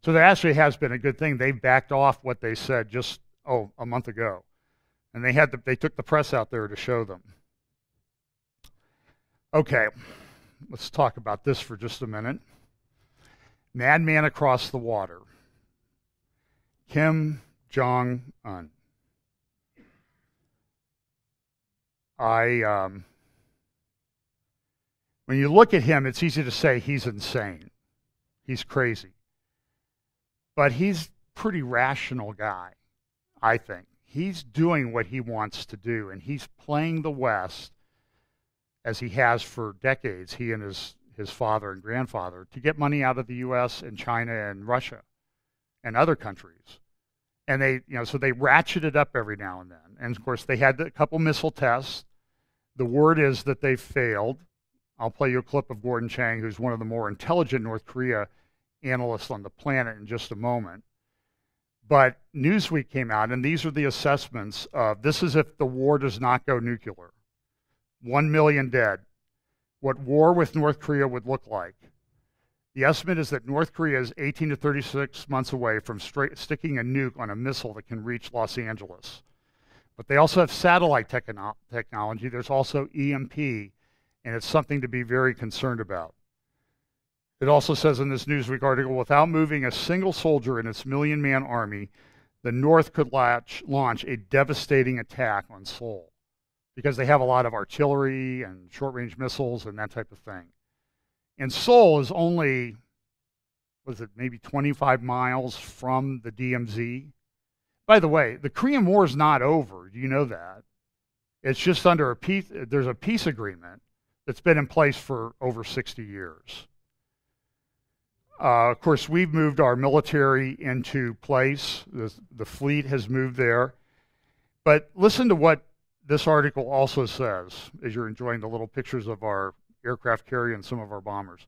So there actually has been a good thing. They backed off what they said just, a month ago. And they took the press out there to show them. Okay, let's talk about this for just a minute. Madman across the water. Kim Jong-un. When you look at him, it's easy to say he's insane. He's crazy. But he's a pretty rational guy, I think. He's doing what he wants to do, and he's playing the West as he has for decades, he and his father and grandfather, to get money out of the U.S. and China and Russia and other countries. And so they ratchet it up every now and then. And of course, they had a couple missile tests. The word is that they failed. I'll play you a clip of Gordon Chang, who's one of the more intelligent North Korea analysts on the planet, in just a moment. But Newsweek came out, and these are the assessments of, this is if the war does not go nuclear. 1 million dead. What war with North Korea would look like. The estimate is that North Korea is 18 to 36 months away from sticking a nuke on a missile that can reach Los Angeles. But they also have satellite technology. There's also EMP, and it's something to be very concerned about. It also says in this Newsweek article, without moving a single soldier in its million-man army, the North could launch a devastating attack on Seoul, because they have a lot of artillery and short-range missiles and that type of thing. And Seoul is only, maybe 25 miles from the DMZ? By the way, the Korean War is not over. Do you know that? It's just under there's a peace agreement that's been in place for over 60 years. Of course, we've moved our military into place. The fleet has moved there. But listen to what this article also says, as you're enjoying the little pictures of our aircraft carrier and some of our bombers.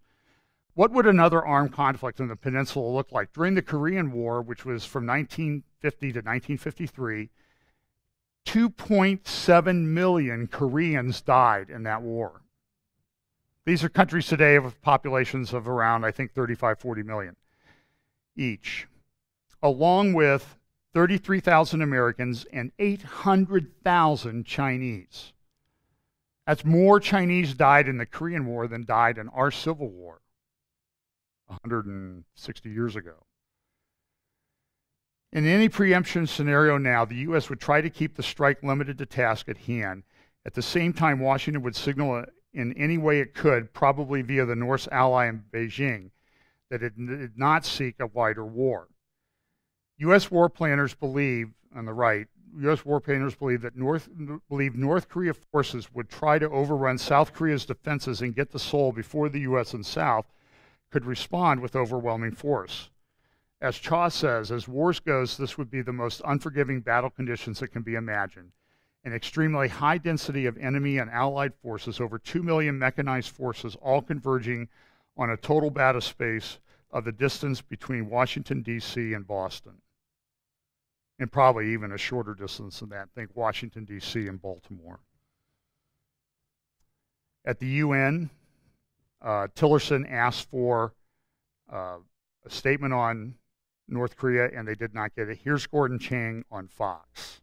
What would another armed conflict in the peninsula look like? During the Korean War, which was from 1950 to 1953, 2.7 million Koreans died in that war. These are countries today with populations of around, I think, 35, 40 million each, along with 33,000 Americans and 800,000 Chinese. That's more Chinese died in the Korean War than died in our Civil War 160 years ago. In any preemption scenario now, the U.S. would try to keep the strike limited to task at hand At the same time, Washington would signal in any way it could, probably via the North's ally in Beijing, that it did not seek a wider war. U.S. war planners believe, on the right, U.S. war planners believe North Korea forces would try to overrun South Korea's defenses and get to Seoul before the U.S. and South could respond with overwhelming force. As Cha says, as wars goes, this would be the most unforgiving battle conditions that can be imagined. An extremely high density of enemy and allied forces, over 2 million mechanized forces, all converging on a total battle space of the distance between Washington, D.C. and Boston. And probably even a shorter distance than that. Think Washington, D.C. and Baltimore. At the UN, Tillerson asked for a statement on North Korea, and they did not get it. Here's Gordon Chang on Fox.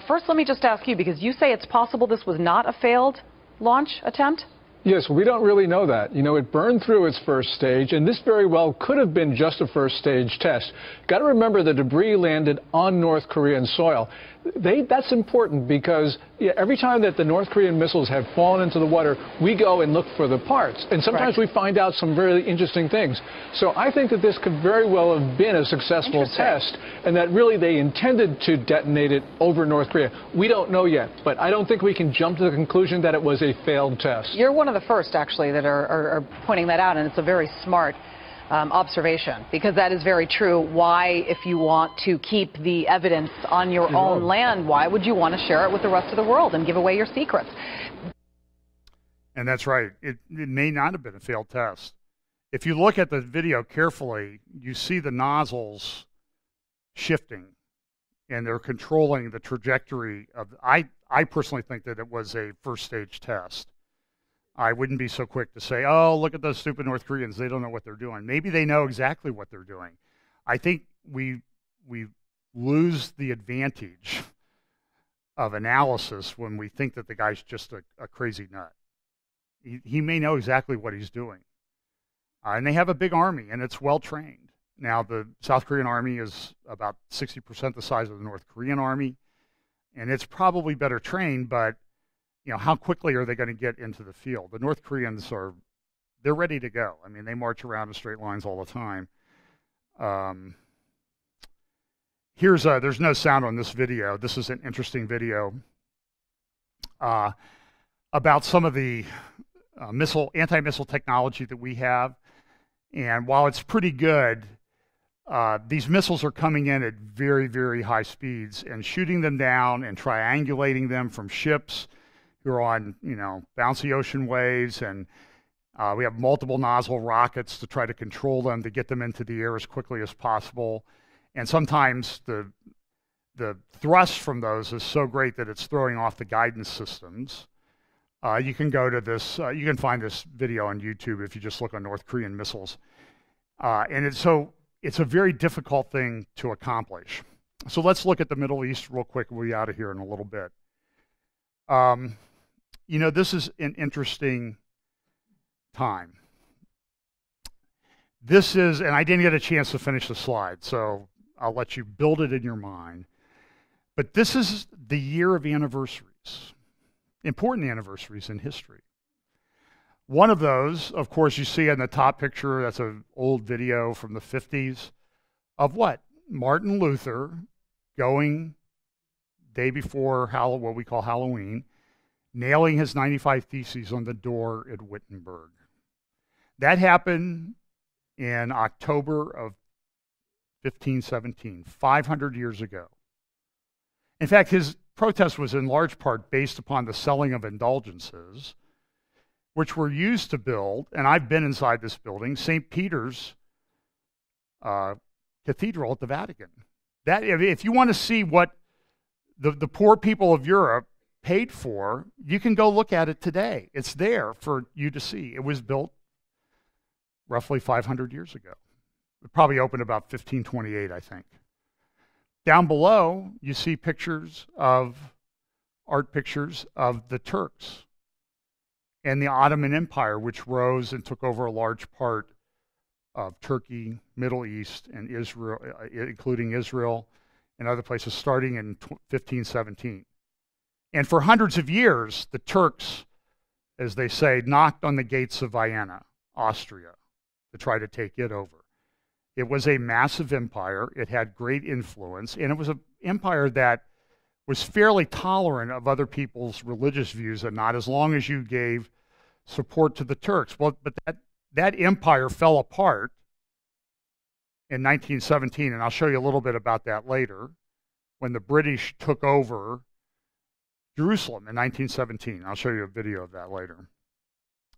First, let me just ask you, because you say it's possible this was not a failed launch attempt? Yes, we don't really know that. You know, it burned through its first stage, and this very well could have been just a first stage test. Got to remember the debris landed on North Korean soil. That's important because every time that the North Korean missiles have fallen into the water, we go and look for the parts. And sometimes we find out some really interesting things. So I think that this could very well have been a successful test, and that really they intended to detonate it over North Korea. We don't know yet, but I don't think we can jump to the conclusion that it was a failed test. You're one of the first, actually, that are pointing that out, and it's a very smart observation, because that is very true. Why, if you want to keep the evidence on your own land, why would you want to share it with the rest of the world and give away your secrets? And that's right. It may not have been a failed test. If you look at the video carefully, you see the nozzles shifting, and they're controlling the trajectory of. I personally think that it was a first stage test. I wouldn't be so quick to say, oh, look at those stupid North Koreans. They don't know what they're doing. Maybe they know exactly what they're doing. I think we lose the advantage of analysis when we think that the guy's just a crazy nut. He may know exactly what he's doing. And they have a big army, and it's well-trained. Now, the South Korean army is about 60% the size of the North Korean army, and it's probably better trained, but you know, how quickly are they going to get into the field? The North Koreans they're ready to go. I mean, they march around in straight lines all the time. There's no sound on this video. This is an interesting video about some of the anti-missile technology that we have. And while it's pretty good, these missiles are coming in at very, very high speeds and shooting them down and triangulating them from ships who are on, bouncy ocean waves, and we have multiple nozzle rockets to try to control them, to get them into the air as quickly as possible. And sometimes the thrust from those is so great that it's throwing off the guidance systems. You can go to this, you can find this video on YouTube if you just look on North Korean missiles. And it's a very difficult thing to accomplish. So let's look at the Middle East real quick. We'll be out of here in a little bit. This is an interesting time. This is, and I didn't get a chance to finish the slide, so I'll let you build it in your mind. But this is the year of anniversaries, important anniversaries in history. One of those, of course, you see in the top picture, that's an old video from the 50s, of what? Martin Luther going day before what we call Halloween, nailing his 95 Theses on the door at Wittenberg. That happened in October of 1517, 500 years ago. In fact, his protest was in large part based upon the selling of indulgences, which were used to build, and I've been inside this building, St. Peter's Cathedral at the Vatican. That, if you want to see what the poor people of Europe paid for, you can go look at it today. It's there for you to see. It was built roughly 500 years ago. It probably opened about 1528, I think. Down below, you see art pictures of the Turks and the Ottoman Empire, which rose and took over a large part of Turkey, Middle East, and Israel, including Israel and other places, starting in 1517. And for hundreds of years, the Turks, as they say, knocked on the gates of Vienna, Austria, to try to take it over. It was a massive empire. It had great influence, and it was an empire that was fairly tolerant of other people's religious views, and not as long as you gave support to the Turks. Well, but that empire fell apart in 1917, and I'll show you a little bit about that later, when the British took over Jerusalem in 1917. I'll show you a video of that later.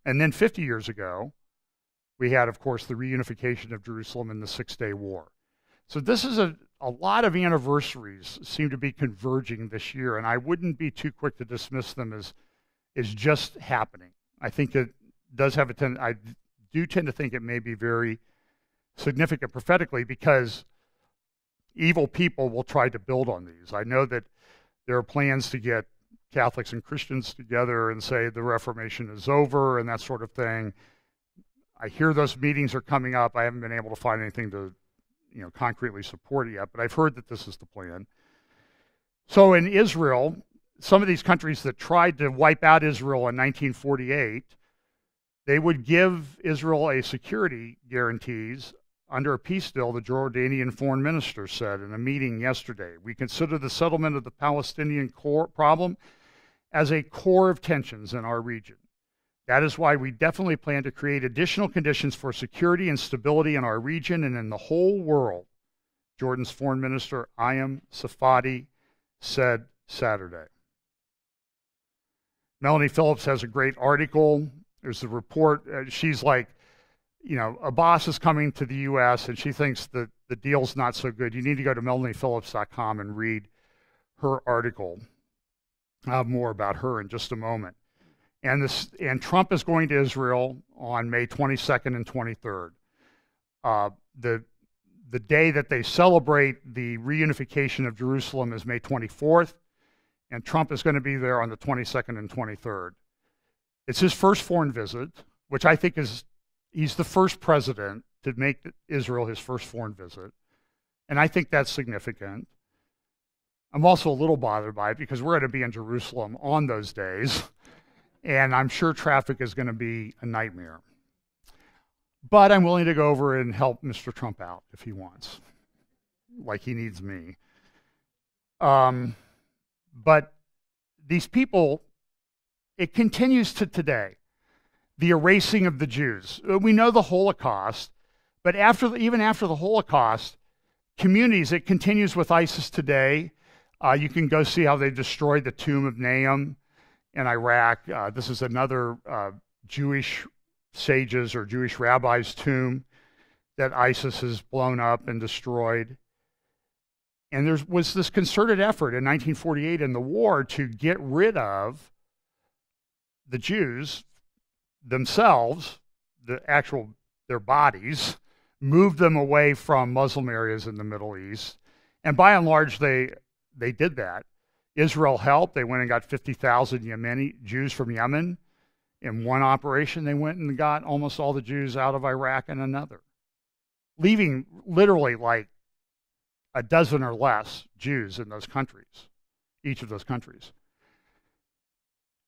And then 50 years ago, we had, of course, the reunification of Jerusalem in the Six-Day War. So this is a lot of anniversaries seem to be converging this year, and I wouldn't be too quick to dismiss them as just happening. I think it does have I do tend to think it may be very significant prophetically, because evil people will try to build on these. I know that there are plans to get Catholics and Christians together and say the Reformation is over and that sort of thing. I hear those meetings are coming up. I haven't been able to find anything to, concretely support it yet, but I've heard that this is the plan. So in Israel, some of these countries that tried to wipe out Israel in 1948, they would give Israel a security guarantees under a peace deal, the Jordanian foreign minister said in a meeting yesterday. We consider the settlement of the Palestinian problem as a core of tensions in our region. That is why we definitely plan to create additional conditions for security and stability in our region and in the whole world, Jordan's foreign minister, Ayam Safadi, said Saturday. Melanie Phillips has a great article. There's a report. She's like, a boss is coming to the U.S. and she thinks that the deal's not so good. You need to go to melaniephillips.com and read her article. I'll have more about her in just a moment. And Trump is going to Israel on May 22nd and 23rd. The day that they celebrate the reunification of Jerusalem is May 24th, and Trump is going to be there on the 22nd and 23rd. It's his first foreign visit, which I think he's the first president to make Israel his first foreign visit, and I think that's significant. I'm also a little bothered by it because we're going to be in Jerusalem on those days, and I'm sure traffic is going to be a nightmare. But I'm willing to go over and help Mr. Trump out if he wants, like he needs me. But these people, it continues to today, the erasing of the Jews. We know the Holocaust, but even after the Holocaust, communities, it continues with ISIS today. You can go see how they destroyed the tomb of Nahum in Iraq. This is another Jewish sages or Jewish rabbis' tomb that ISIS has blown up and destroyed. And there was this concerted effort in 1948 in the war to get rid of the Jews themselves, their bodies, move them away from Muslim areas in the Middle East. And by and large, they did that. Israel helped. They went and got 50,000 Yemeni Jews from Yemen. In one operation, they went and got almost all the Jews out of Iraq in another, leaving literally like a dozen or less Jews in those countries, each of those countries.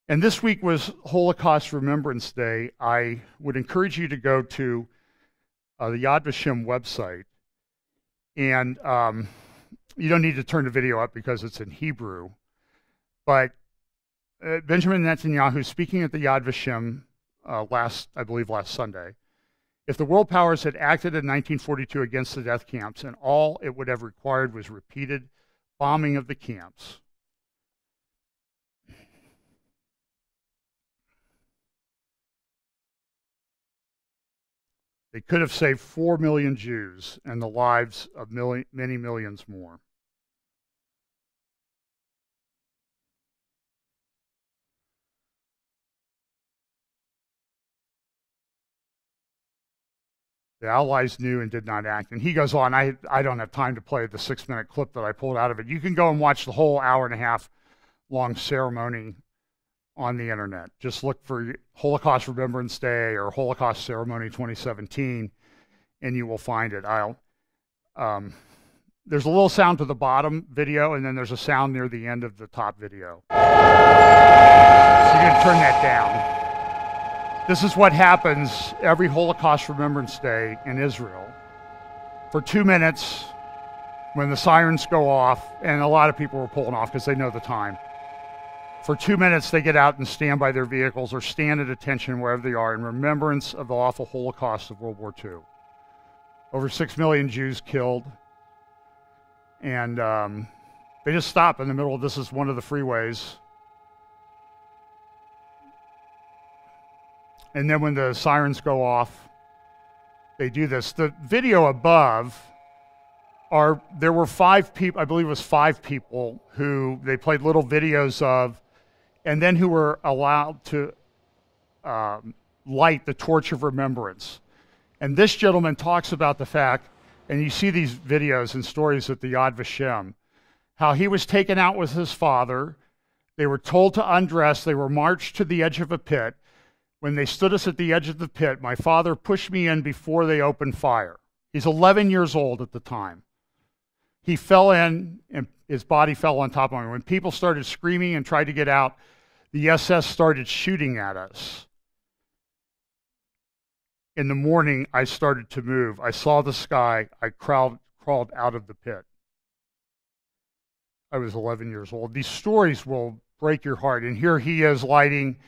And this week was Holocaust Remembrance Day. I would encourage you to go to the Yad Vashem website. And you don't need to turn the video up because it's in Hebrew. But Benjamin Netanyahu, speaking at the Yad Vashem I believe last Sunday, if the world powers had acted in 1942 against the death camps and all it would have required was repeated bombing of the camps, they could have saved 4 million Jews and the lives of many millions more. The Allies knew and did not act. And he goes on, I don't have time to play the 6-minute clip that I pulled out of it. You can go and watch the whole hour-and-a-half long ceremony on the internet. Just look for Holocaust Remembrance Day or Holocaust Ceremony 2017, and you will find it. There's a little sound to the bottom video, and then there's a sound near the end of the top video. So you're going to turn that down. This is what happens every Holocaust Remembrance Day in Israel. For 2 minutes, when the sirens go off, and a lot of people were pulling off because they know the time. For 2 minutes, they get out and stand by their vehicles or stand at attention wherever they are in remembrance of the awful Holocaust of World War II. Over 6 million Jews killed. And they just stop in the middle of this is one of the freeways. And then when the sirens go off, they do this. The video above there were 5 people, I believe it was 5 people who they played little videos of, and then who were allowed to light the torch of remembrance. And this gentleman talks about the fact, and you see these videos and stories at the Yad Vashem, how he was taken out with his father. They were told to undress. They were marched to the edge of a pit. When they stood us at the edge of the pit, my father pushed me in before they opened fire. He's 11 years old at the time. He fell in, and his body fell on top of him. When people started screaming and tried to get out, the SS started shooting at us. In the morning, I started to move. I saw the sky. I crawled out of the pit. I was 11 years old. These stories will break your heart. And here he is lighting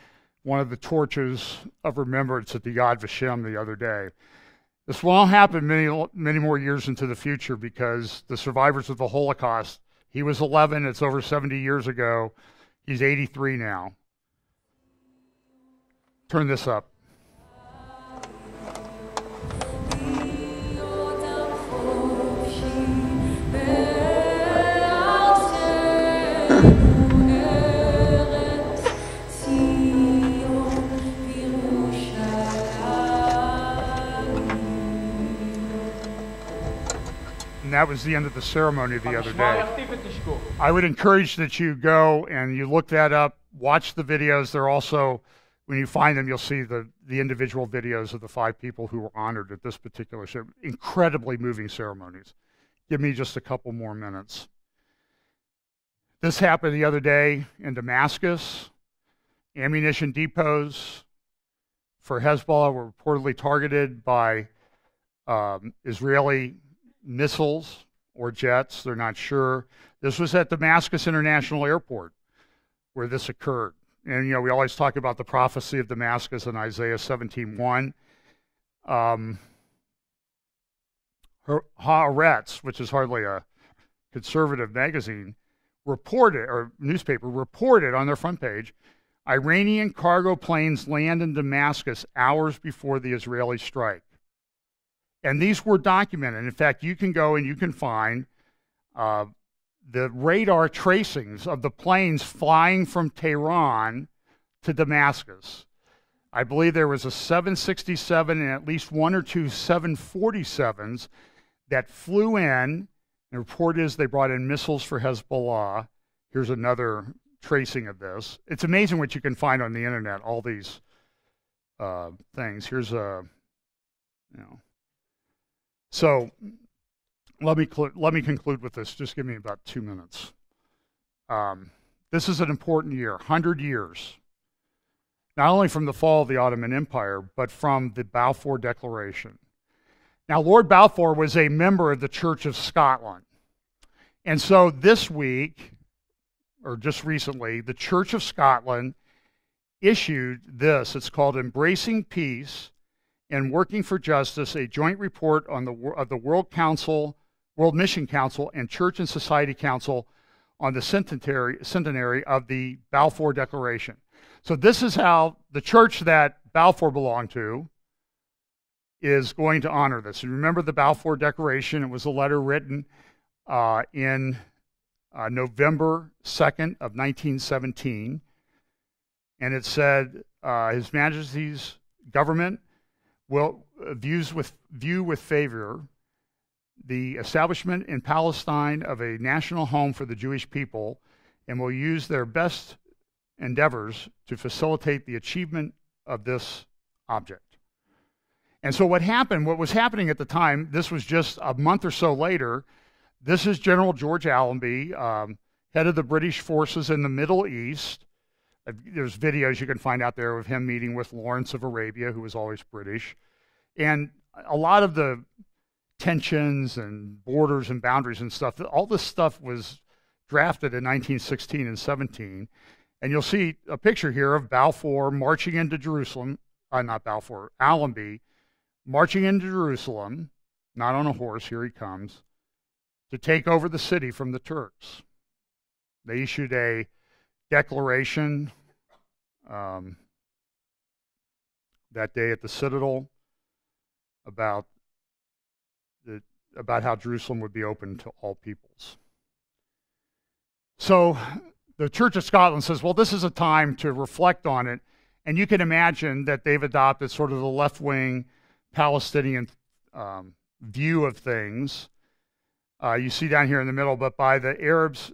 one of the torches of remembrance at the Yad Vashem the other day. This won't happen many more years into the future because the survivors of the Holocaust, he was 11, it's over 70 years ago. He's 83 now. Turn this up. That was the end of the ceremony the other day. I would encourage that you go and you look that up, watch the videos. They're also, when you find them, you'll see the individual videos of the 5 people who were honored at this particular ceremony. Incredibly moving ceremonies. Give me just a couple more minutes. This happened the other day in Damascus. Ammunition depots for Hezbollah were reportedly targeted by Israeli missiles or jets. They're not sure. This was at Damascus International Airport where this occurred. And, we always talk about the prophecy of Damascus in Isaiah 17:1. Haaretz, which is hardly a conservative magazine, newspaper reported on their front page, Iranian cargo planes land in Damascus hours before the Israeli strike. And these were documented. In fact, you can go and you can find the radar tracings of the planes flying from Tehran to Damascus. I believe there was a 767 and at least 1 or 2 747s that flew in. And the report is they brought in missiles for Hezbollah. Here's another tracing of this. It's amazing what you can find on the internet, all these things. Here's a, So let me conclude with this. Just give me about 2 minutes. This is an important year, 100 years, not only from the fall of the Ottoman Empire, but from the Balfour Declaration. Now, Lord Balfour was a member of the Church of Scotland. And so this week, or just recently, the Church of Scotland issued this. It's called Embracing Peace and Working for Justice, a joint report on of the World Mission Council and Church and Society Council on the centenary of the Balfour Declaration. So this is how the church that Balfour belonged to is going to honor this. And remember the Balfour Declaration, it was a letter written in November 2nd of 1917. And it said, His Majesty's government will view with favor the establishment in Palestine of a national home for the Jewish people and will use their best endeavors to facilitate the achievement of this object. And so what was happening at the time, this was just a month or so later, This is General George Allenby, head of the British forces in the Middle East. There's videos you can find out there of him meeting with Lawrence of Arabia, who was always British. And a lot of the tensions and borders and boundaries and stuff, all this stuff was drafted in 1916 and 17. And you'll see a picture here of Balfour marching into Jerusalem, not Balfour, Allenby, marching into Jerusalem, not on a horse, here he comes, to take over the city from the Turks. They issued a declaration that day at the Citadel about how Jerusalem would be open to all peoples. So the Church of Scotland says, well, this is a time to reflect on it, and you can imagine that they've adopted sort of the left-wing Palestinian view of things. You see down here in the middle, but by the Arabs,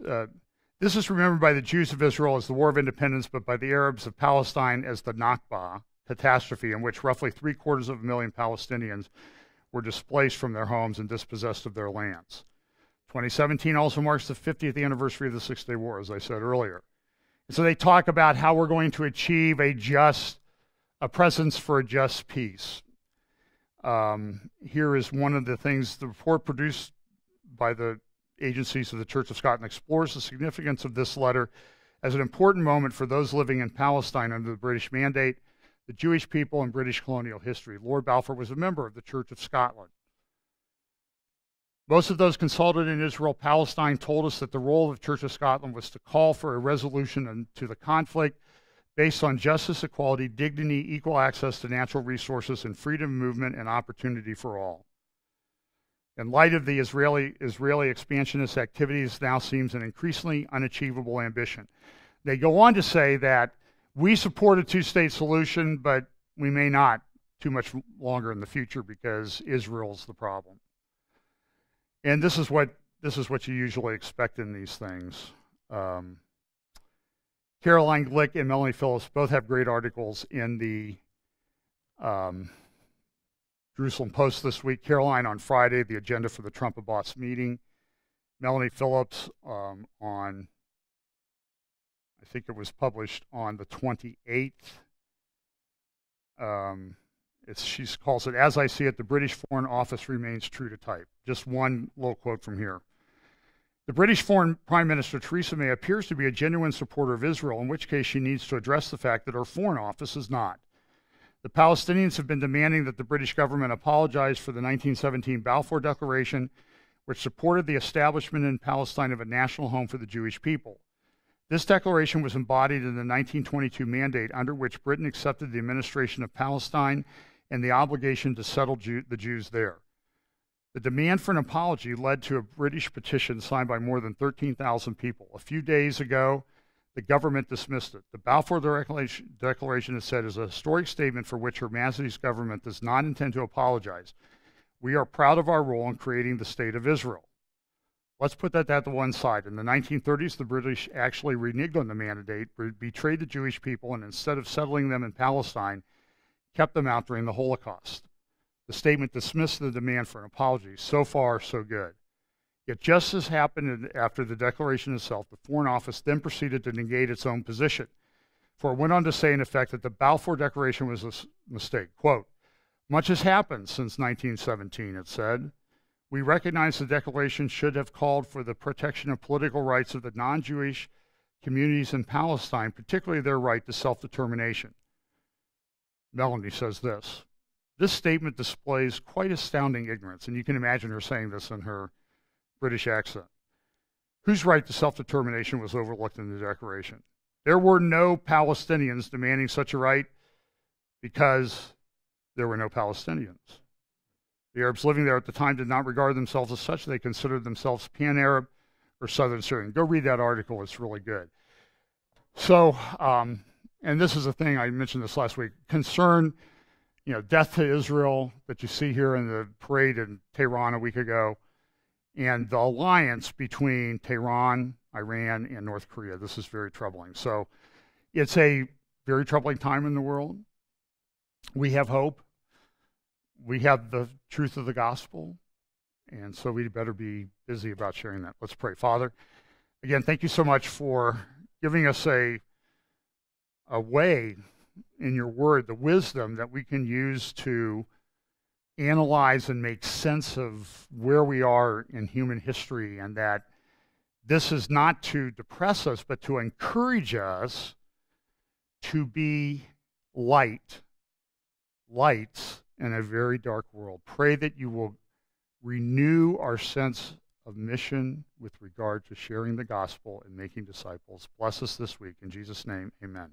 this is remembered by the Jews of Israel as the War of Independence, but by the Arabs of Palestine as the Nakba catastrophe, in which roughly 750,000 Palestinians were displaced from their homes and dispossessed of their lands. 2017 also marks the 50th anniversary of the Six-Day War, as I said earlier. And so they talk about how we're going to achieve a presence for a just peace. Here is one of the things, the report produced by the agencies of the Church of Scotland explores the significance of this letter as an important moment for those living in Palestine under the British mandate, the Jewish people, and British colonial history. Lord Balfour was a member of the Church of Scotland. Most of those consulted in Israel-Palestine told us that the role of the Church of Scotland was to call for a resolution to the conflict based on justice, equality, dignity, equal access to natural resources, and freedom of movement and opportunity for all. In light of the Israeli expansionist activities, now seems an increasingly unachievable ambition. They go on to say that we support a two-state solution, but we may not too much longer in the future because Israel's the problem. And this is what you usually expect in these things. Caroline Glick and Melanie Phillips both have great articles in the Jerusalem Post this week. Caroline on Friday, the agenda for the Trump-Abbas meeting. Melanie Phillips on, I think it was published on the 28th. She calls it, "As I see it, the British Foreign Office remains true to type." Just one little quote from here. The British Foreign Prime Minister Theresa May appears to be a genuine supporter of Israel, in which case she needs to address the fact that her Foreign Office is not. The Palestinians have been demanding that the British government apologize for the 1917 Balfour Declaration, which supported the establishment in Palestine of a national home for the Jewish people. This declaration was embodied in the 1922 mandate, under which Britain accepted the administration of Palestine and the obligation to settle the Jews there. The demand for an apology led to a British petition signed by more than 13,000 people. A few days ago, the government dismissed it. The Balfour Declaration, is said, is a historic statement for which Her Majesty's government does not intend to apologize. We are proud of our role in creating the State of Israel. Let's put that to one side. In the 1930s, the British actually reneged on the mandate, betrayed the Jewish people, and instead of settling them in Palestine, kept them out during the Holocaust. The statement dismissed the demand for an apology. So far, so good. Yet just as happened after the declaration itself, the Foreign Office then proceeded to negate its own position. For it went on to say, in effect, that the Balfour Declaration was a mistake. Quote, "Much has happened since 1917, it said. We recognize the declaration should have called for the protection of political rights of the non-Jewish communities in Palestine, particularly their right to self-determination." Melanie says this. This statement displays quite astounding ignorance, and you can imagine her saying this in her British accent. Whose right to self-determination was overlooked in the Declaration? There were no Palestinians demanding such a right because there were no Palestinians. The Arabs living there at the time did not regard themselves as such. They considered themselves pan-Arab or Southern Syrian. Go read that article. It's really good. So, and this is a thing, I mentioned this last week, concern, death to Israel that you see here in the parade in Tehran a week ago, and the alliance between Tehran, Iran, and North Korea. This is very troubling. So it's a very troubling time in the world. We have hope. We have the truth of the gospel, And so we better be busy about sharing that. Let's pray. Father, again, thank you so much for giving us a way in your word, the wisdom that we can use to analyze and make sense of where we are in human history, and that this is not to depress us, but to encourage us to be lights in a very dark world. Pray that you will renew our sense of mission with regard to sharing the gospel and making disciples. Bless us this week. In Jesus' name, amen.